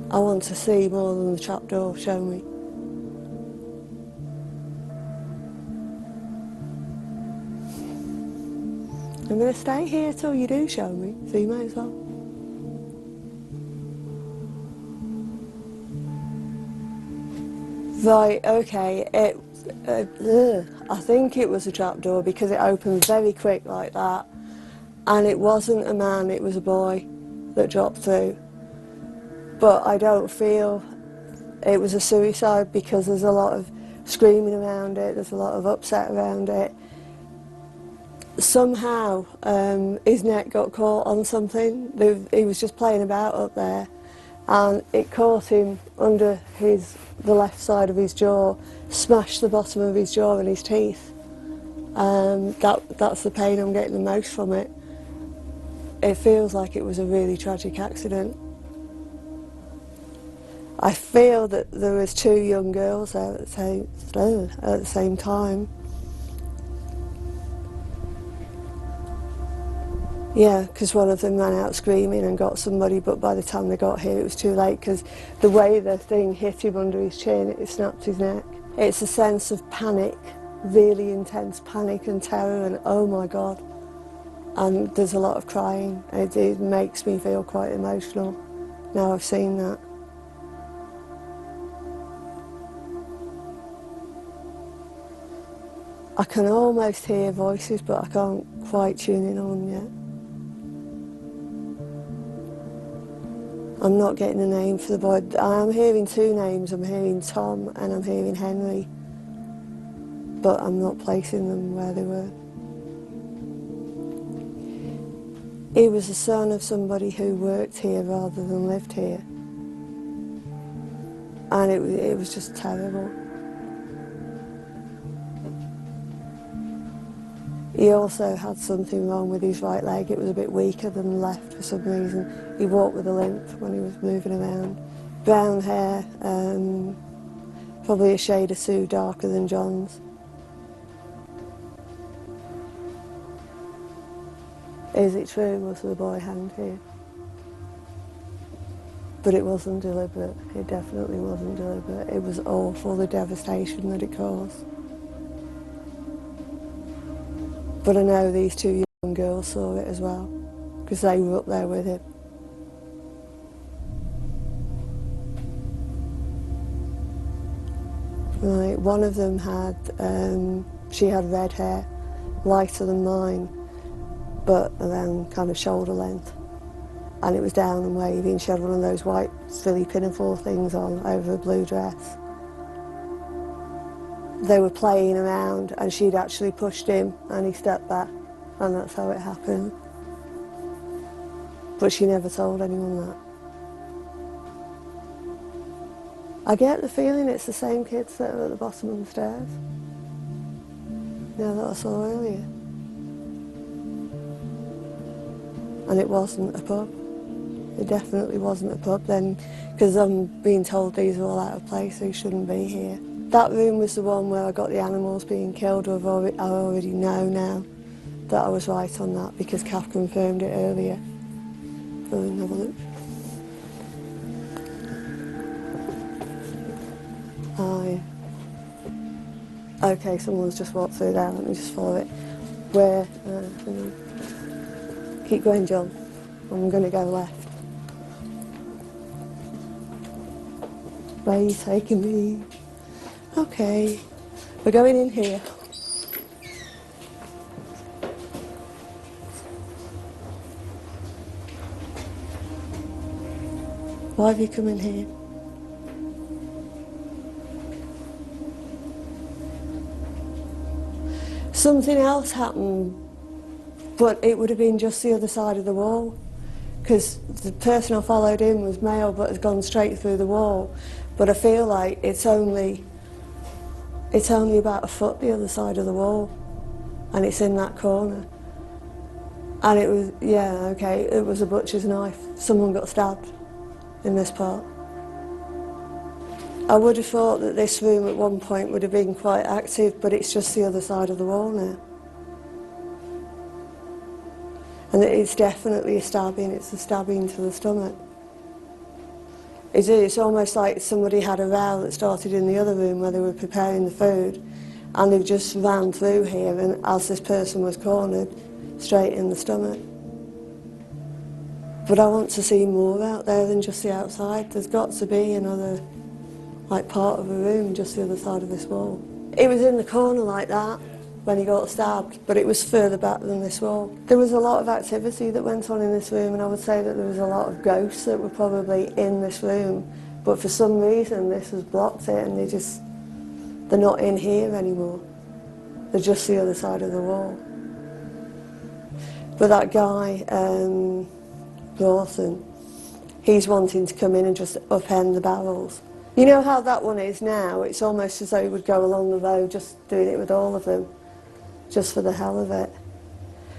I want to see more than the trapdoor, show me. I'm going to stay here till you do show me, so you may as well. Right, okay, I think it was a trapdoor because it opened very quick like that, and it wasn't a man, it was a boy that dropped through. But I don't feel it was a suicide because there's a lot of screaming around it, there's a lot of upset around it. Somehow his neck got caught on something. He was just playing about up there, and it caught him under the left side of his jaw, smashed the bottom of his jaw and his teeth. That's the pain I'm getting the most from it. It feels like it was a really tragic accident. I feel that there was 2 young girls there at the same time. Yeah, because one of them ran out screaming and got somebody, but by the time they got here it was too late because the way the thing hit him under his chin, it snapped his neck. It's a sense of panic, really intense panic and terror, and oh my God. And there's a lot of crying. It makes me feel quite emotional now I've seen that. I can almost hear voices, but I can't quite tune in on yet. I'm not getting a name for the boy. I'm hearing 2 names. I'm hearing Tom and I'm hearing Henry. But I'm not placing them where they were. He was the son of somebody who worked here rather than lived here. And it was just terrible. He also had something wrong with his right leg. It was a bit weaker than the left for some reason. He walked with a limp when he was moving around. Brown hair, probably a shade or 2 darker than John's. Is it true, was the boy hanged here? But it wasn't deliberate. It definitely wasn't deliberate. It was awful, the devastation that it caused. But I know these 2 young girls saw it as well, because they were up there with him. Right, one of them had, she had red hair, lighter than mine, but around kind of shoulder length. And it was down and waving. She had one of those white silly pinafore things on over a blue dress. They were playing around and she'd actually pushed him and he stepped back, and that's how it happened. But she never told anyone that. I get the feeling it's the same kids that are at the bottom of the stairs. Yeah, that I saw earlier. And it wasn't a pub. It definitely wasn't a pub then, because I'm being told these are all out of place, they shouldn't be here. That room was the one where I got the animals being killed. I already know now that I was right on that because Kath confirmed it earlier. Go and have a look. Okay, someone's just walked through there. Let me just follow it. Where? Hang on. Keep going, John. I'm going to go left. Where are you taking me? Okay, we're going in here. Why have you come in here? Something else happened, but it would have been just the other side of the wall, because the person I followed in was male but has gone straight through the wall. But I feel like it's only about a foot the other side of the wall, and it's in that corner. And it was, yeah, okay, it was a butcher's knife. Someone got stabbed in this part. I would have thought that this room at one point would have been quite active, but it's just the other side of the wall now. And it's definitely a stabbing. It's a stabbing to the stomach. It's almost like somebody had a row that started in the other room where they were preparing the food, and they've just ran through here, and as this person was cornered, straight in the stomach. But I want to see more out there than just the outside. There's got to be another, like, part of a room just the other side of this wall. It was in the corner like that when he got stabbed, but it was further back than this wall. There was a lot of activity that went on in this room, and I would say that there was a lot of ghosts that were probably in this room, but for some reason this has blocked it, and they're not in here anymore. They're just the other side of the wall. But that guy, Lawson, he's wanting to come in and just upend the barrels. You know how that one is now? It's almost as though he would go along the road just doing it with all of them, just for the hell of it.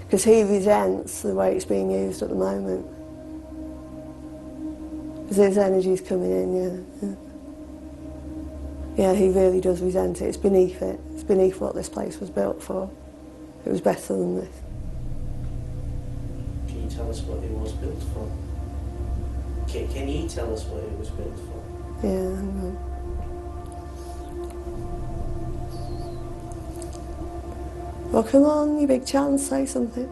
Because he resents the way it's being used at the moment. Because his energy's coming in, yeah. Yeah, he really does resent it. It's beneath it. It's beneath what this place was built for. It was better than this. Can you tell us what it was built for? Can you tell us what it was built for? Yeah, hang on. Well, come on, you big chance, say something.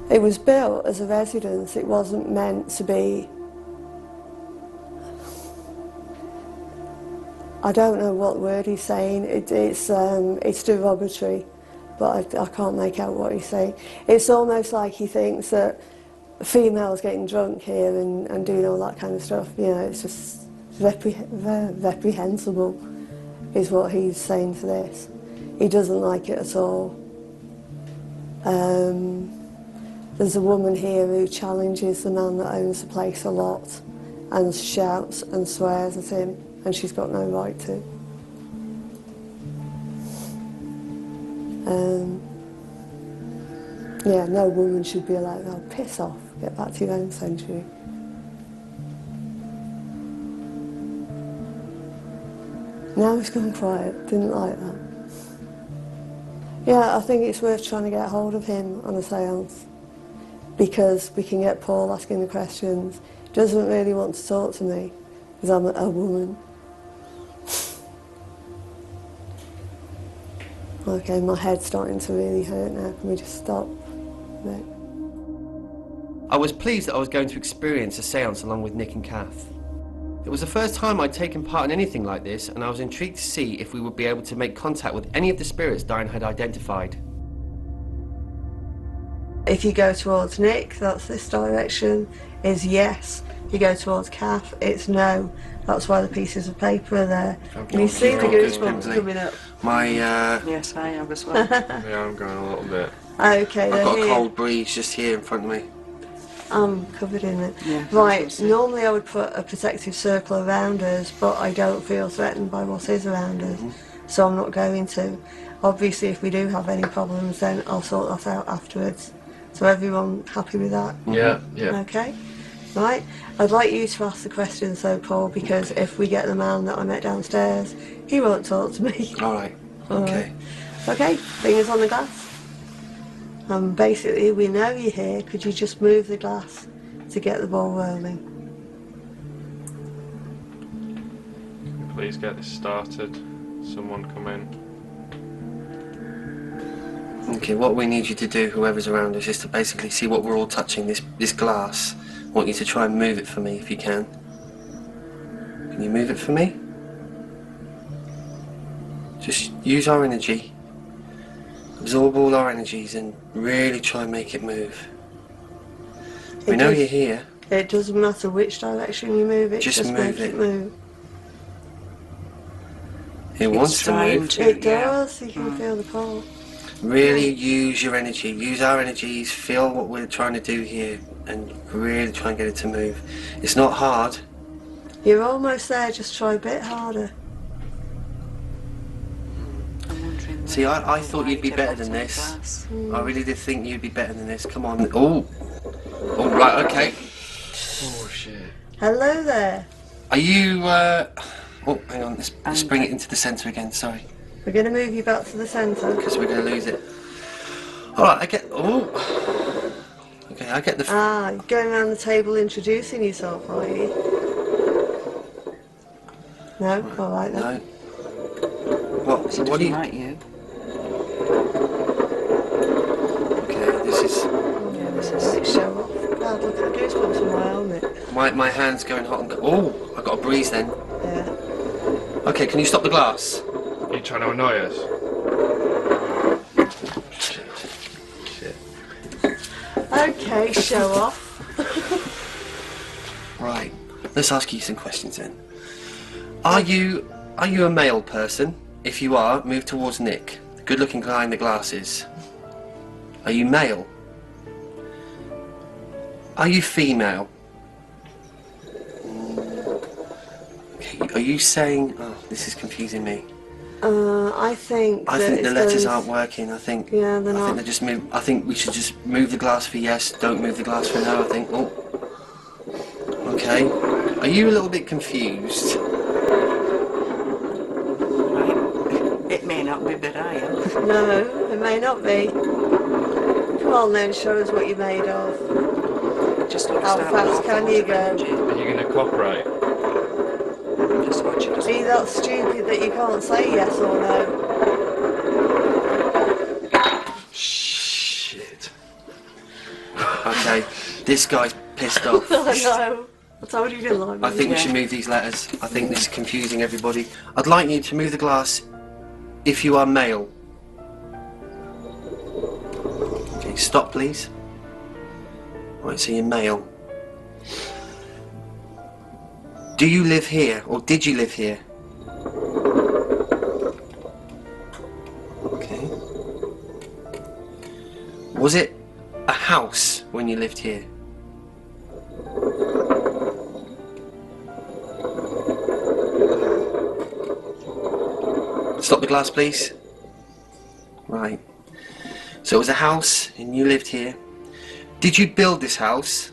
It was built as a residence. It wasn't meant to be... I don't know what word he's saying. It's derogatory, but I can't make out what he's saying. It's almost like he thinks that females getting drunk here and doing all that kind of stuff, you know, it's just reprehensible is what he's saying to this. He doesn't like it at all. There's a woman here who challenges the man that owns the place a lot and shouts and swears at him, and she's got no right to. Yeah, no woman should be allowed. Oh, piss off. Get back to your own century. Now it's gone quiet. Didn't like that. Yeah, I think it's worth trying to get hold of him on a séance, because we can get Paul asking the questions. He doesn't really want to talk to me because I'm a woman. Okay, my head's starting to really hurt now. Can we just stop? No. I was pleased that I was going to experience a séance along with Nick and Kath. It was the first time I'd taken part in anything like this, and I was intrigued to see if we would be able to make contact with any of the spirits Diane had identified. If you go towards Nick, that's this direction, is yes. If you go towards Kath, it's no. That's why the pieces of paper are there. Can you see the goosebumps coming up? Yes, I have as well. Yeah, I'm going a little bit. Okay, I've they're got a here. cold breeze just here in front of me. I'm covered in it. Yeah, Right, normally I would put a protective circle around us, but I don't feel threatened by what is around us, so I'm not going to. Obviously, if we do have any problems, then I'll sort that out afterwards. So everyone happy with that? Yeah, yeah. Okay. Right, I'd like you to ask the questions though, Paul, because if we get the man that I met downstairs, he won't talk to me. All right. All Okay. right. Okay, fingers on the glass. Basically, we know you're here. Could you just move the glass to get the ball rolling? Please get this started. Someone come in. Okay, what we need you to do, whoever's around us, is to basically see what we're all touching, this glass. I want you to try and move it for me, if you can. Can you move it for me? Just use our energy. Absorb all our energies and really try and make it move. We know you're here. It doesn't matter which direction you move it, just move make it move. It wants to move. It does, you can feel the pull. Really use your energy, use our energies, feel what we're trying to do here and really try and get it to move. It's not hard. You're almost there, just try a bit harder. See, I thought you'd be better than this. I really did think you'd be better than this. Come on. Oh, right, okay. Oh shit. Hello there. Are you, oh, hang on, let's bring it into the centre again, sorry. We're going to move you back to the centre. Because we're going to lose it. Alright, I get, oh. Okay, I get the... You're going around the table introducing yourself, are you? No? Right. Alright then. No. What do you... like you. Okay, this is... Yeah, this is show off. God, look at the goosebumps on my helmet. My hand's going hot and... Oh, I got a breeze then. Yeah. Okay, can you stop the glass? Are you trying to annoy us? Shit. Okay, show off. Right, let's ask you some questions then. Are you a male person? If you are, move towards Nick, the good-looking guy in the glasses. Are you male? Are you female? Okay, are you saying... Oh, this is confusing me. I think the letters aren't working. I think... Yeah, they're not. I think they just move... I think we should just move the glass for yes, don't move the glass for no, I think. Oh. Okay. Are you a little bit confused? It may not be, but I am. No, it may not be. Come on then, show us what you're made of. Just How fast can you go? Are you going to cooperate? Just watch it. Be that stupid that you can't say yes or no. Shit. Okay, this guy's pissed off. I know. I told you you didn't like me. I think we should move these letters. I think this is confusing everybody. I'd like you to move the glass if you are male. Okay, stop please. Right, so you're male. Do you live here, or did you live here? Okay. Was it a house when you lived here? Stop the glass, please. Right. So it was a house, and you lived here. Did you build this house?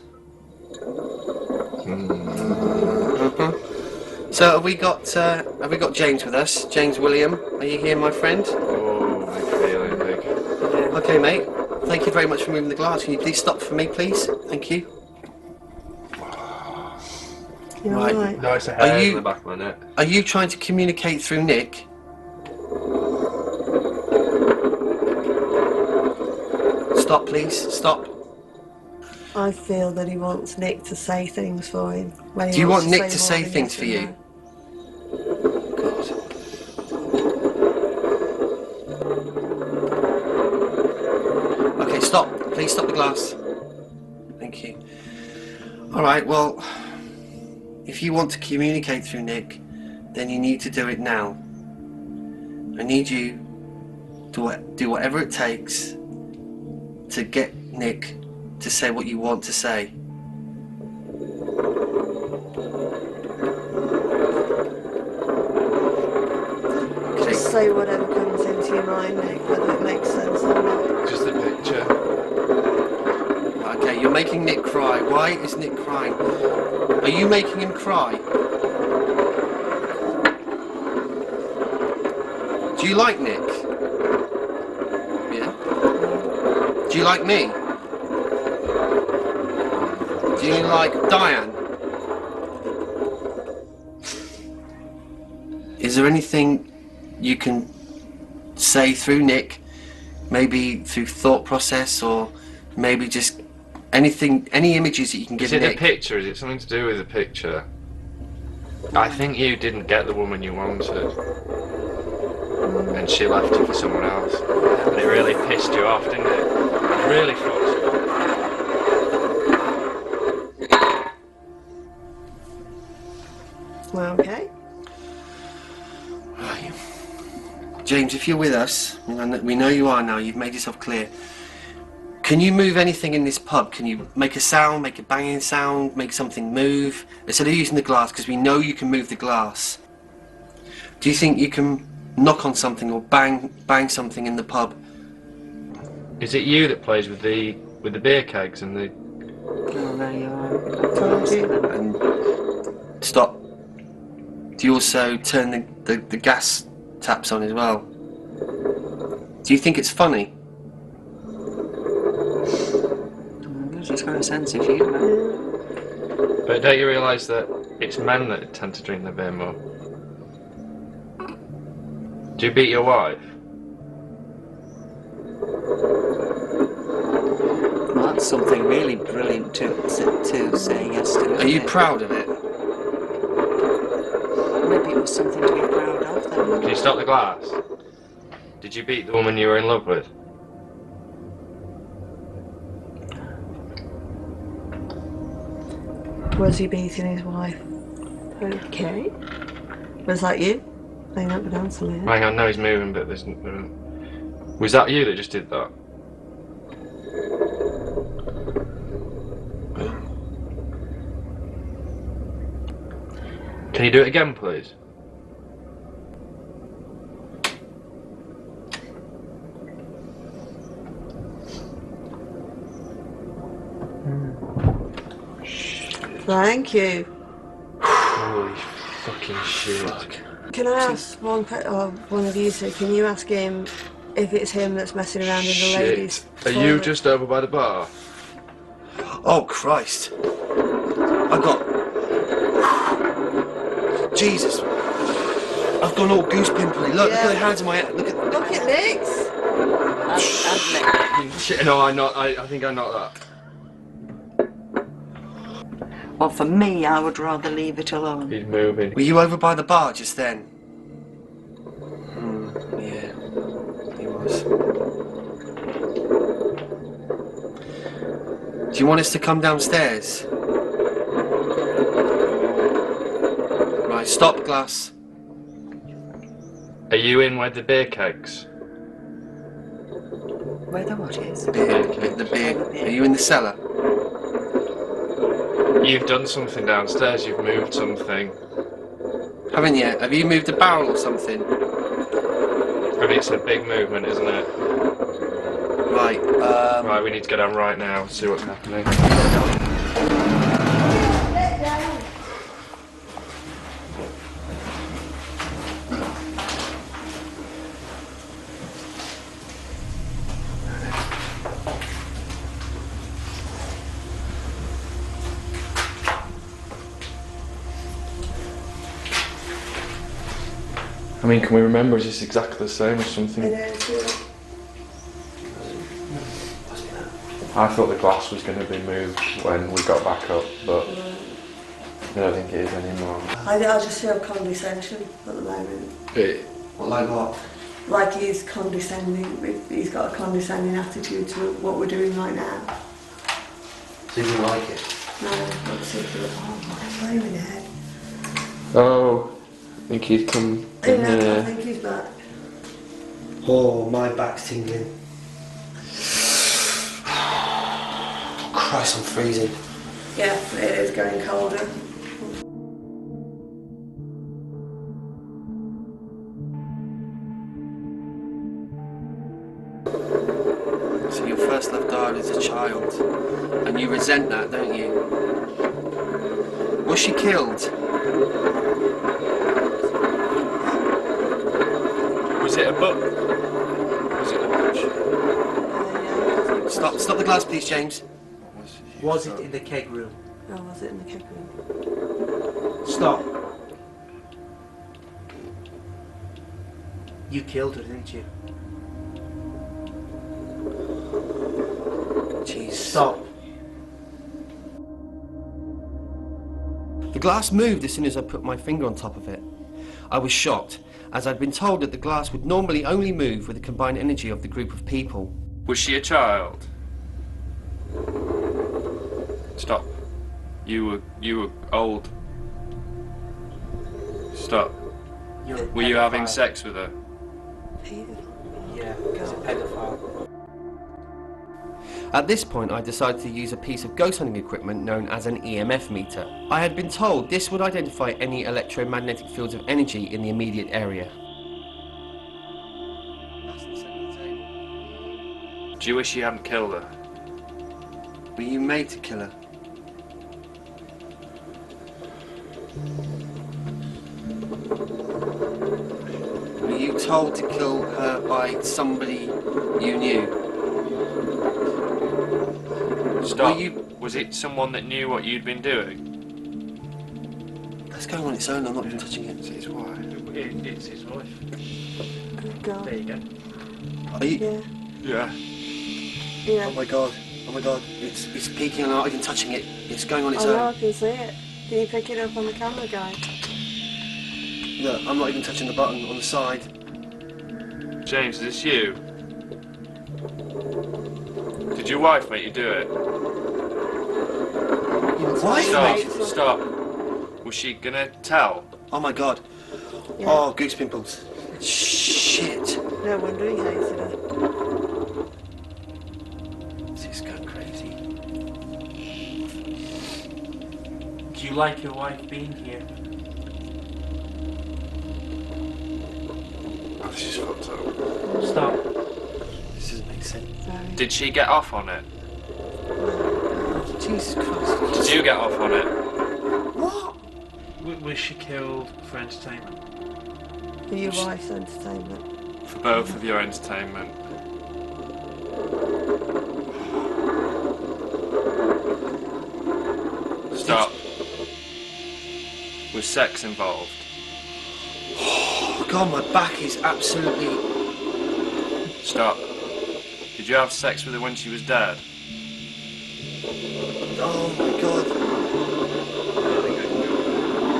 So have we got James with us? James William, are you here, my friend? Oh, I feel it, big. Okay, mate. Thank you very much for moving the glass. Can you please stop for me, please? Thank you. You're Right. right. No, it's a hair Are you- in the back of my neck. Are you trying to communicate through Nick? Stop, please. Stop. I feel that he wants Nick to say things for him. Do you want Nick to say things for you? God. Okay, stop. Please stop the glass. Thank you. Alright, well, if you want to communicate through Nick, then you need to do it now. I need you to do whatever it takes to get Nick to say what you want to say. Just say whatever comes into your mind, Nick, whether it makes sense or not. Just a picture. Okay, you're making Nick cry. Why is Nick crying? Are you making him cry? Do you like Nick? Yeah? Do you like me? Do you like Diane? Is there anything you can say through Nick, maybe through thought process, or maybe just anything, any images that you can give Is it Nick? the picture? Is it something to do with the picture? I think you didn't get the woman you wanted, and she left you for someone else, and it really pissed you off, didn't it? It really fucked you up. Okay. Right. James, if you're with us, we know you are now, you've made yourself clear. Can you move anything in this pub? Can you make a sound, make a banging sound, make something move? Instead of using the glass, because we know you can move the glass. Do you think you can knock on something or bang something in the pub? Is it you that plays with the beer kegs and the... Oh, there you are. Told you. And stop. Do you also turn the gas taps on as well? Do you think it's funny? She's got a sense of humour. But don't you realise that it's men that tend to drink the beer more? Do you beat your wife? Well, that's something really brilliant to say yes to. Are you proud of it? Maybe it was something to be proud of then. Can you stop the glass? Did you beat the woman you were in love with? Was he beating his wife? Okay. Was that you? They don't been answering it. Hang on, no, he's moving, but there's... Was that you that just did that? Can you do it again, please? Thank you. Holy fucking shit. Can I ask one of you two, can you ask him if it's him that's messing around in the ladies' Are you toilet? just over by the bar? Oh, Christ. I got... Jesus. I've gone all goose pimply. Look, Yeah. look at the hands on my head. Look at... Look at Nick's! Shit, no, I think I knocked that. Well, for me, I would rather leave it alone. He's moving. Were you over by the bar just then? Yeah, he was. Do you want us to come downstairs? Right, stop, glass. Are you in with the beer kegs? Where the what is? The beer. Are you in the cellar? You've done something downstairs, you've moved something. Haven't you? Have you moved a barrel or something? And it's a big movement, isn't it? Right, Right, we need to go down right now, see what's happening. I mean, can we remember, is this exactly the same or something? It is, yeah. I thought the glass was going to be moved when we got back up, but I don't think it is anymore. I just feel condescension at the moment. Well, like what? Like he's condescending, he's got a condescending attitude to what we're doing right now. So you didn't like it? No, not particularly. Oh, my flaming head. Oh, I think he's come in Yeah, I there. think he's back. Oh, my back's tingling. Christ, I'm freezing. Yeah, it is going colder. So your first love died as a child, and you resent that, don't you? Was she killed? Was it a book? Was it a watch? Stop the glass, please, James. Was it in the keg room? Oh, was it in the keg room? Stop. You killed her, didn't you? Jeez. Stop. The glass moved as soon as I put my finger on top of it. I was shocked, as I'd been told that the glass would normally only move with the combined energy of the group of people. Was she a child? Stop. You were old. Stop. You're a Were you having pedophile. sex with her? Yeah, he's a pedophile. At this point, I decided to use a piece of ghost hunting equipment known as an EMF meter. I had been told this would identify any electromagnetic fields of energy in the immediate area. Do you wish you hadn't killed her? Were you made to kill her? Were you told to kill her by somebody you knew? Stop. Were you... Was it someone that knew what you'd been doing? That's going on its own, I'm not even touching it. It's his wife. It's his wife. Oh God. There you go. Are you... Yeah. Yeah. Yeah. Oh my god, it's peeking, I'm not even touching it. It's going on its Oh no, own. I can see it. Can you pick it up on the camera, guy? Look, I'm not even touching the button on the side. James, is this you? Did your wife make you do it? Why? Stop. Was she gonna tell? Oh my god. Yeah. Oh, goose pimples. Shit. No wonder he hated her. This is going crazy. Do you like your wife being here? Oh, this is fucked up. Stop. This doesn't make sense. Very. Did she get off on it? Jesus Christ. Did you get off on it? What? Was she killed for entertainment? For your wife's entertainment. For both of your entertainment. Stop. Was sex involved? Oh god, my back is absolutely... Stop. Did you have sex with her when she was dead? Oh my god.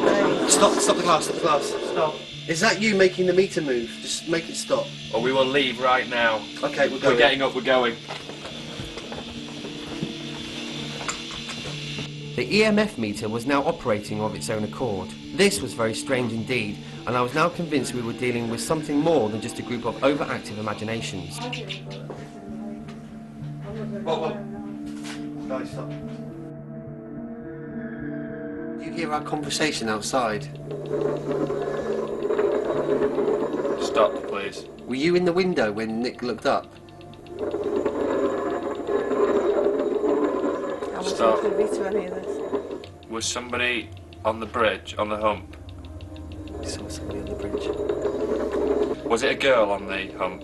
Very. Stop the glass, stop the glass. Stop. Is that you making the meter move? Just make it stop. Or we will leave right now. Okay, we're going. We're getting up, we're going. The EMF meter was now operating of its own accord. This was very strange indeed, and I was now convinced we were dealing with something more than just a group of overactive imaginations. Whoa. Guys, stop. You hear our conversation outside? Stop, please. Were you in the window when Nick looked up? I wasn't Stop. privy to any of this. Was somebody on the bridge, on the hump? I saw somebody on the bridge. Was it a girl on the hump?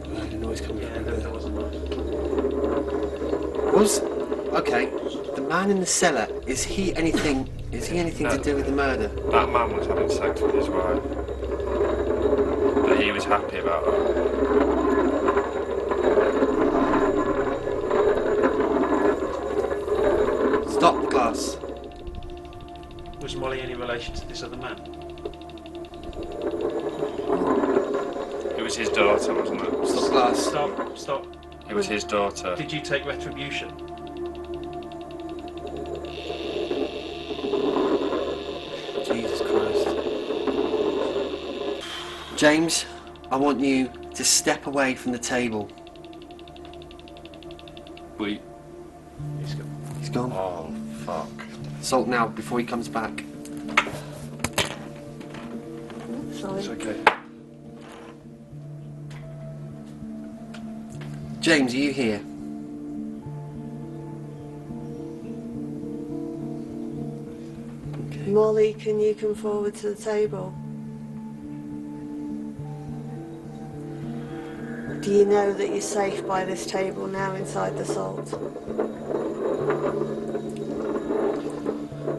I heard a noise coming from There there. was a noise. Was... Okay, the man in the cellar, is he anything to do with the murder? That man was having sex with his wife. But he was happy about that. Stop the glass. Was Molly any relation to this other man? It was his daughter, wasn't it? Stop the glass. Stop. It was his daughter. Did you take retribution? Jesus Christ. James, I want you to step away from the table. We... He's gone. Oh, fuck. Salt now before he comes back. Sorry. It's okay. James, are you here? Molly, can you come forward to the table? Do you know that you're safe by this table now inside the salt?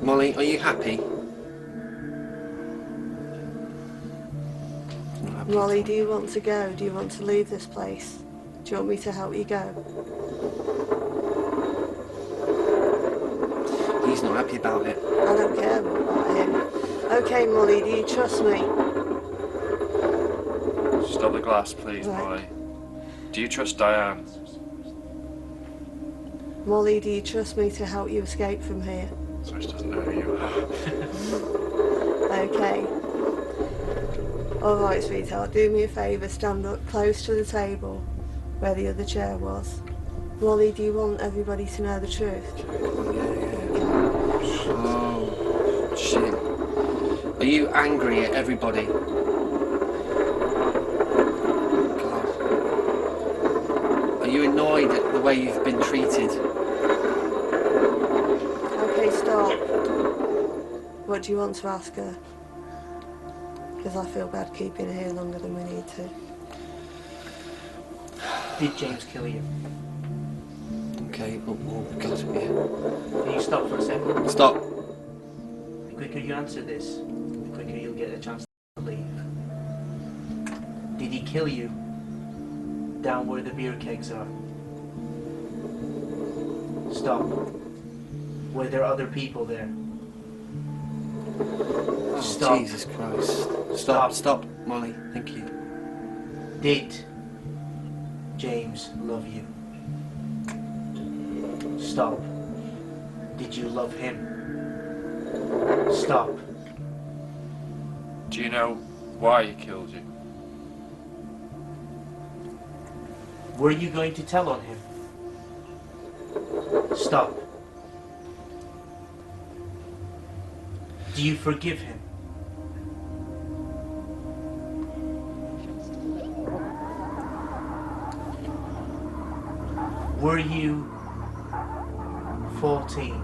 Molly, are you happy? Molly, do you want to go? Do you want to leave this place? Do you want me to help you go? He's not happy about it. I don't care about him. Okay, Molly, do you trust me? Stop the glass, please, Right. Molly. Do you trust Diane? Molly, do you trust me to help you escape from here? So she doesn't know who you are. Okay. Alright, sweetheart, do me a favour, stand up close to the table where the other chair was. Molly, do you want everybody to know the truth? Oh, shit. Are you angry at everybody? God. Are you annoyed at the way you've been treated? Okay, stop. What do you want to ask her? Because I feel bad keeping her here longer than we need to. Did James kill you? Okay, oh God, yeah. Can you stop for a second? Stop. The quicker you answer this, the quicker you'll get a chance to leave. Did he kill you down where the beer kegs are? Stop. Were there other people there? Oh, Stop. Jesus Christ. Stop, Molly, thank you. Did James love you? Stop. Did you love him? Stop. Do you know why he killed you? Were you going to tell on him? Stop. Do you forgive him? Were you 14?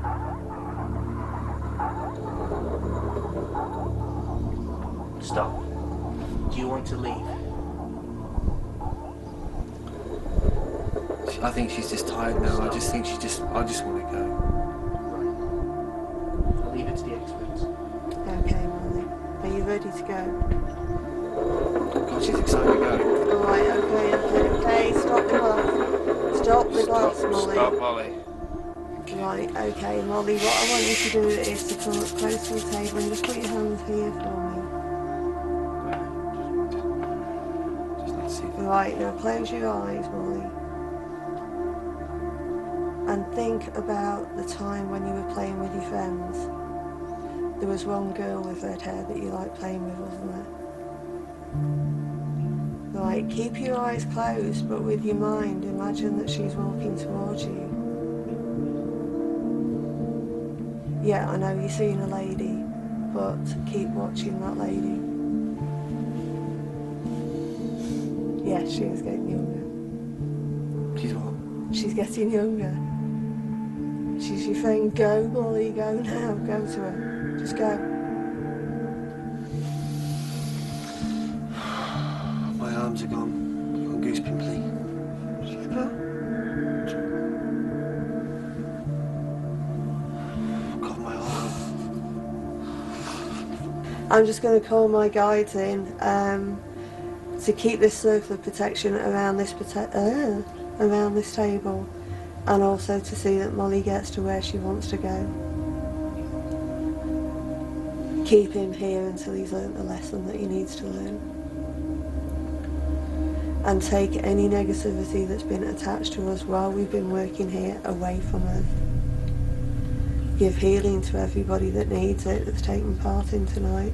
Stop. Do you want to leave? I think she's just tired now. I just want to go. I'll leave it to the experts. Okay, Molly. Are you ready to go? Oh God, she's excited to go. Alright, okay. Stop the glass. Stop the glass, Molly. Stop, Molly. Right, okay, Molly, what I want you to do is to come up close to the table and just put your hands here for Just let's see. me. Right, now close your eyes, Molly. And think about the time when you were playing with your friends. There was one girl with red hair that you liked playing with, wasn't there? Right, keep your eyes closed, but with your mind, imagine that she's walking towards you. Yeah, I know you've seen a lady, but keep watching that lady. Yeah, she is getting younger. She's what? She's getting younger. She's your friend. Go, Molly, go now. Go to her. Just go. My arms are gone. I've gone goose pimply. Just go. God, my arm. I'm just going to call my guides in to keep this circle of protection around this table, and also to see that Molly gets to where she wants to go. Keep him here until he's learnt the lesson that he needs to learn. And take any negativity that's been attached to us while we've been working here away from us. Give healing to everybody that needs it, that's taken part in tonight.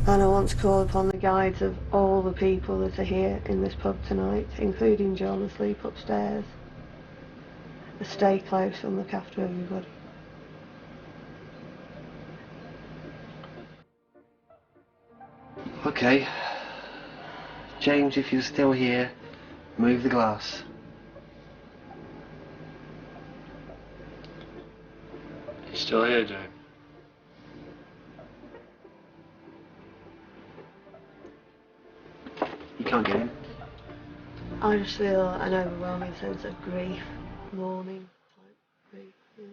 And I want to call upon the guides of all the people that are here in this pub tonight, including John asleep upstairs. Stay close and look after everybody. Okay. James, if you're still here, move the glass. You still here, James? You can't get in. I just feel an overwhelming sense of grief, mourning type grief. Yeah.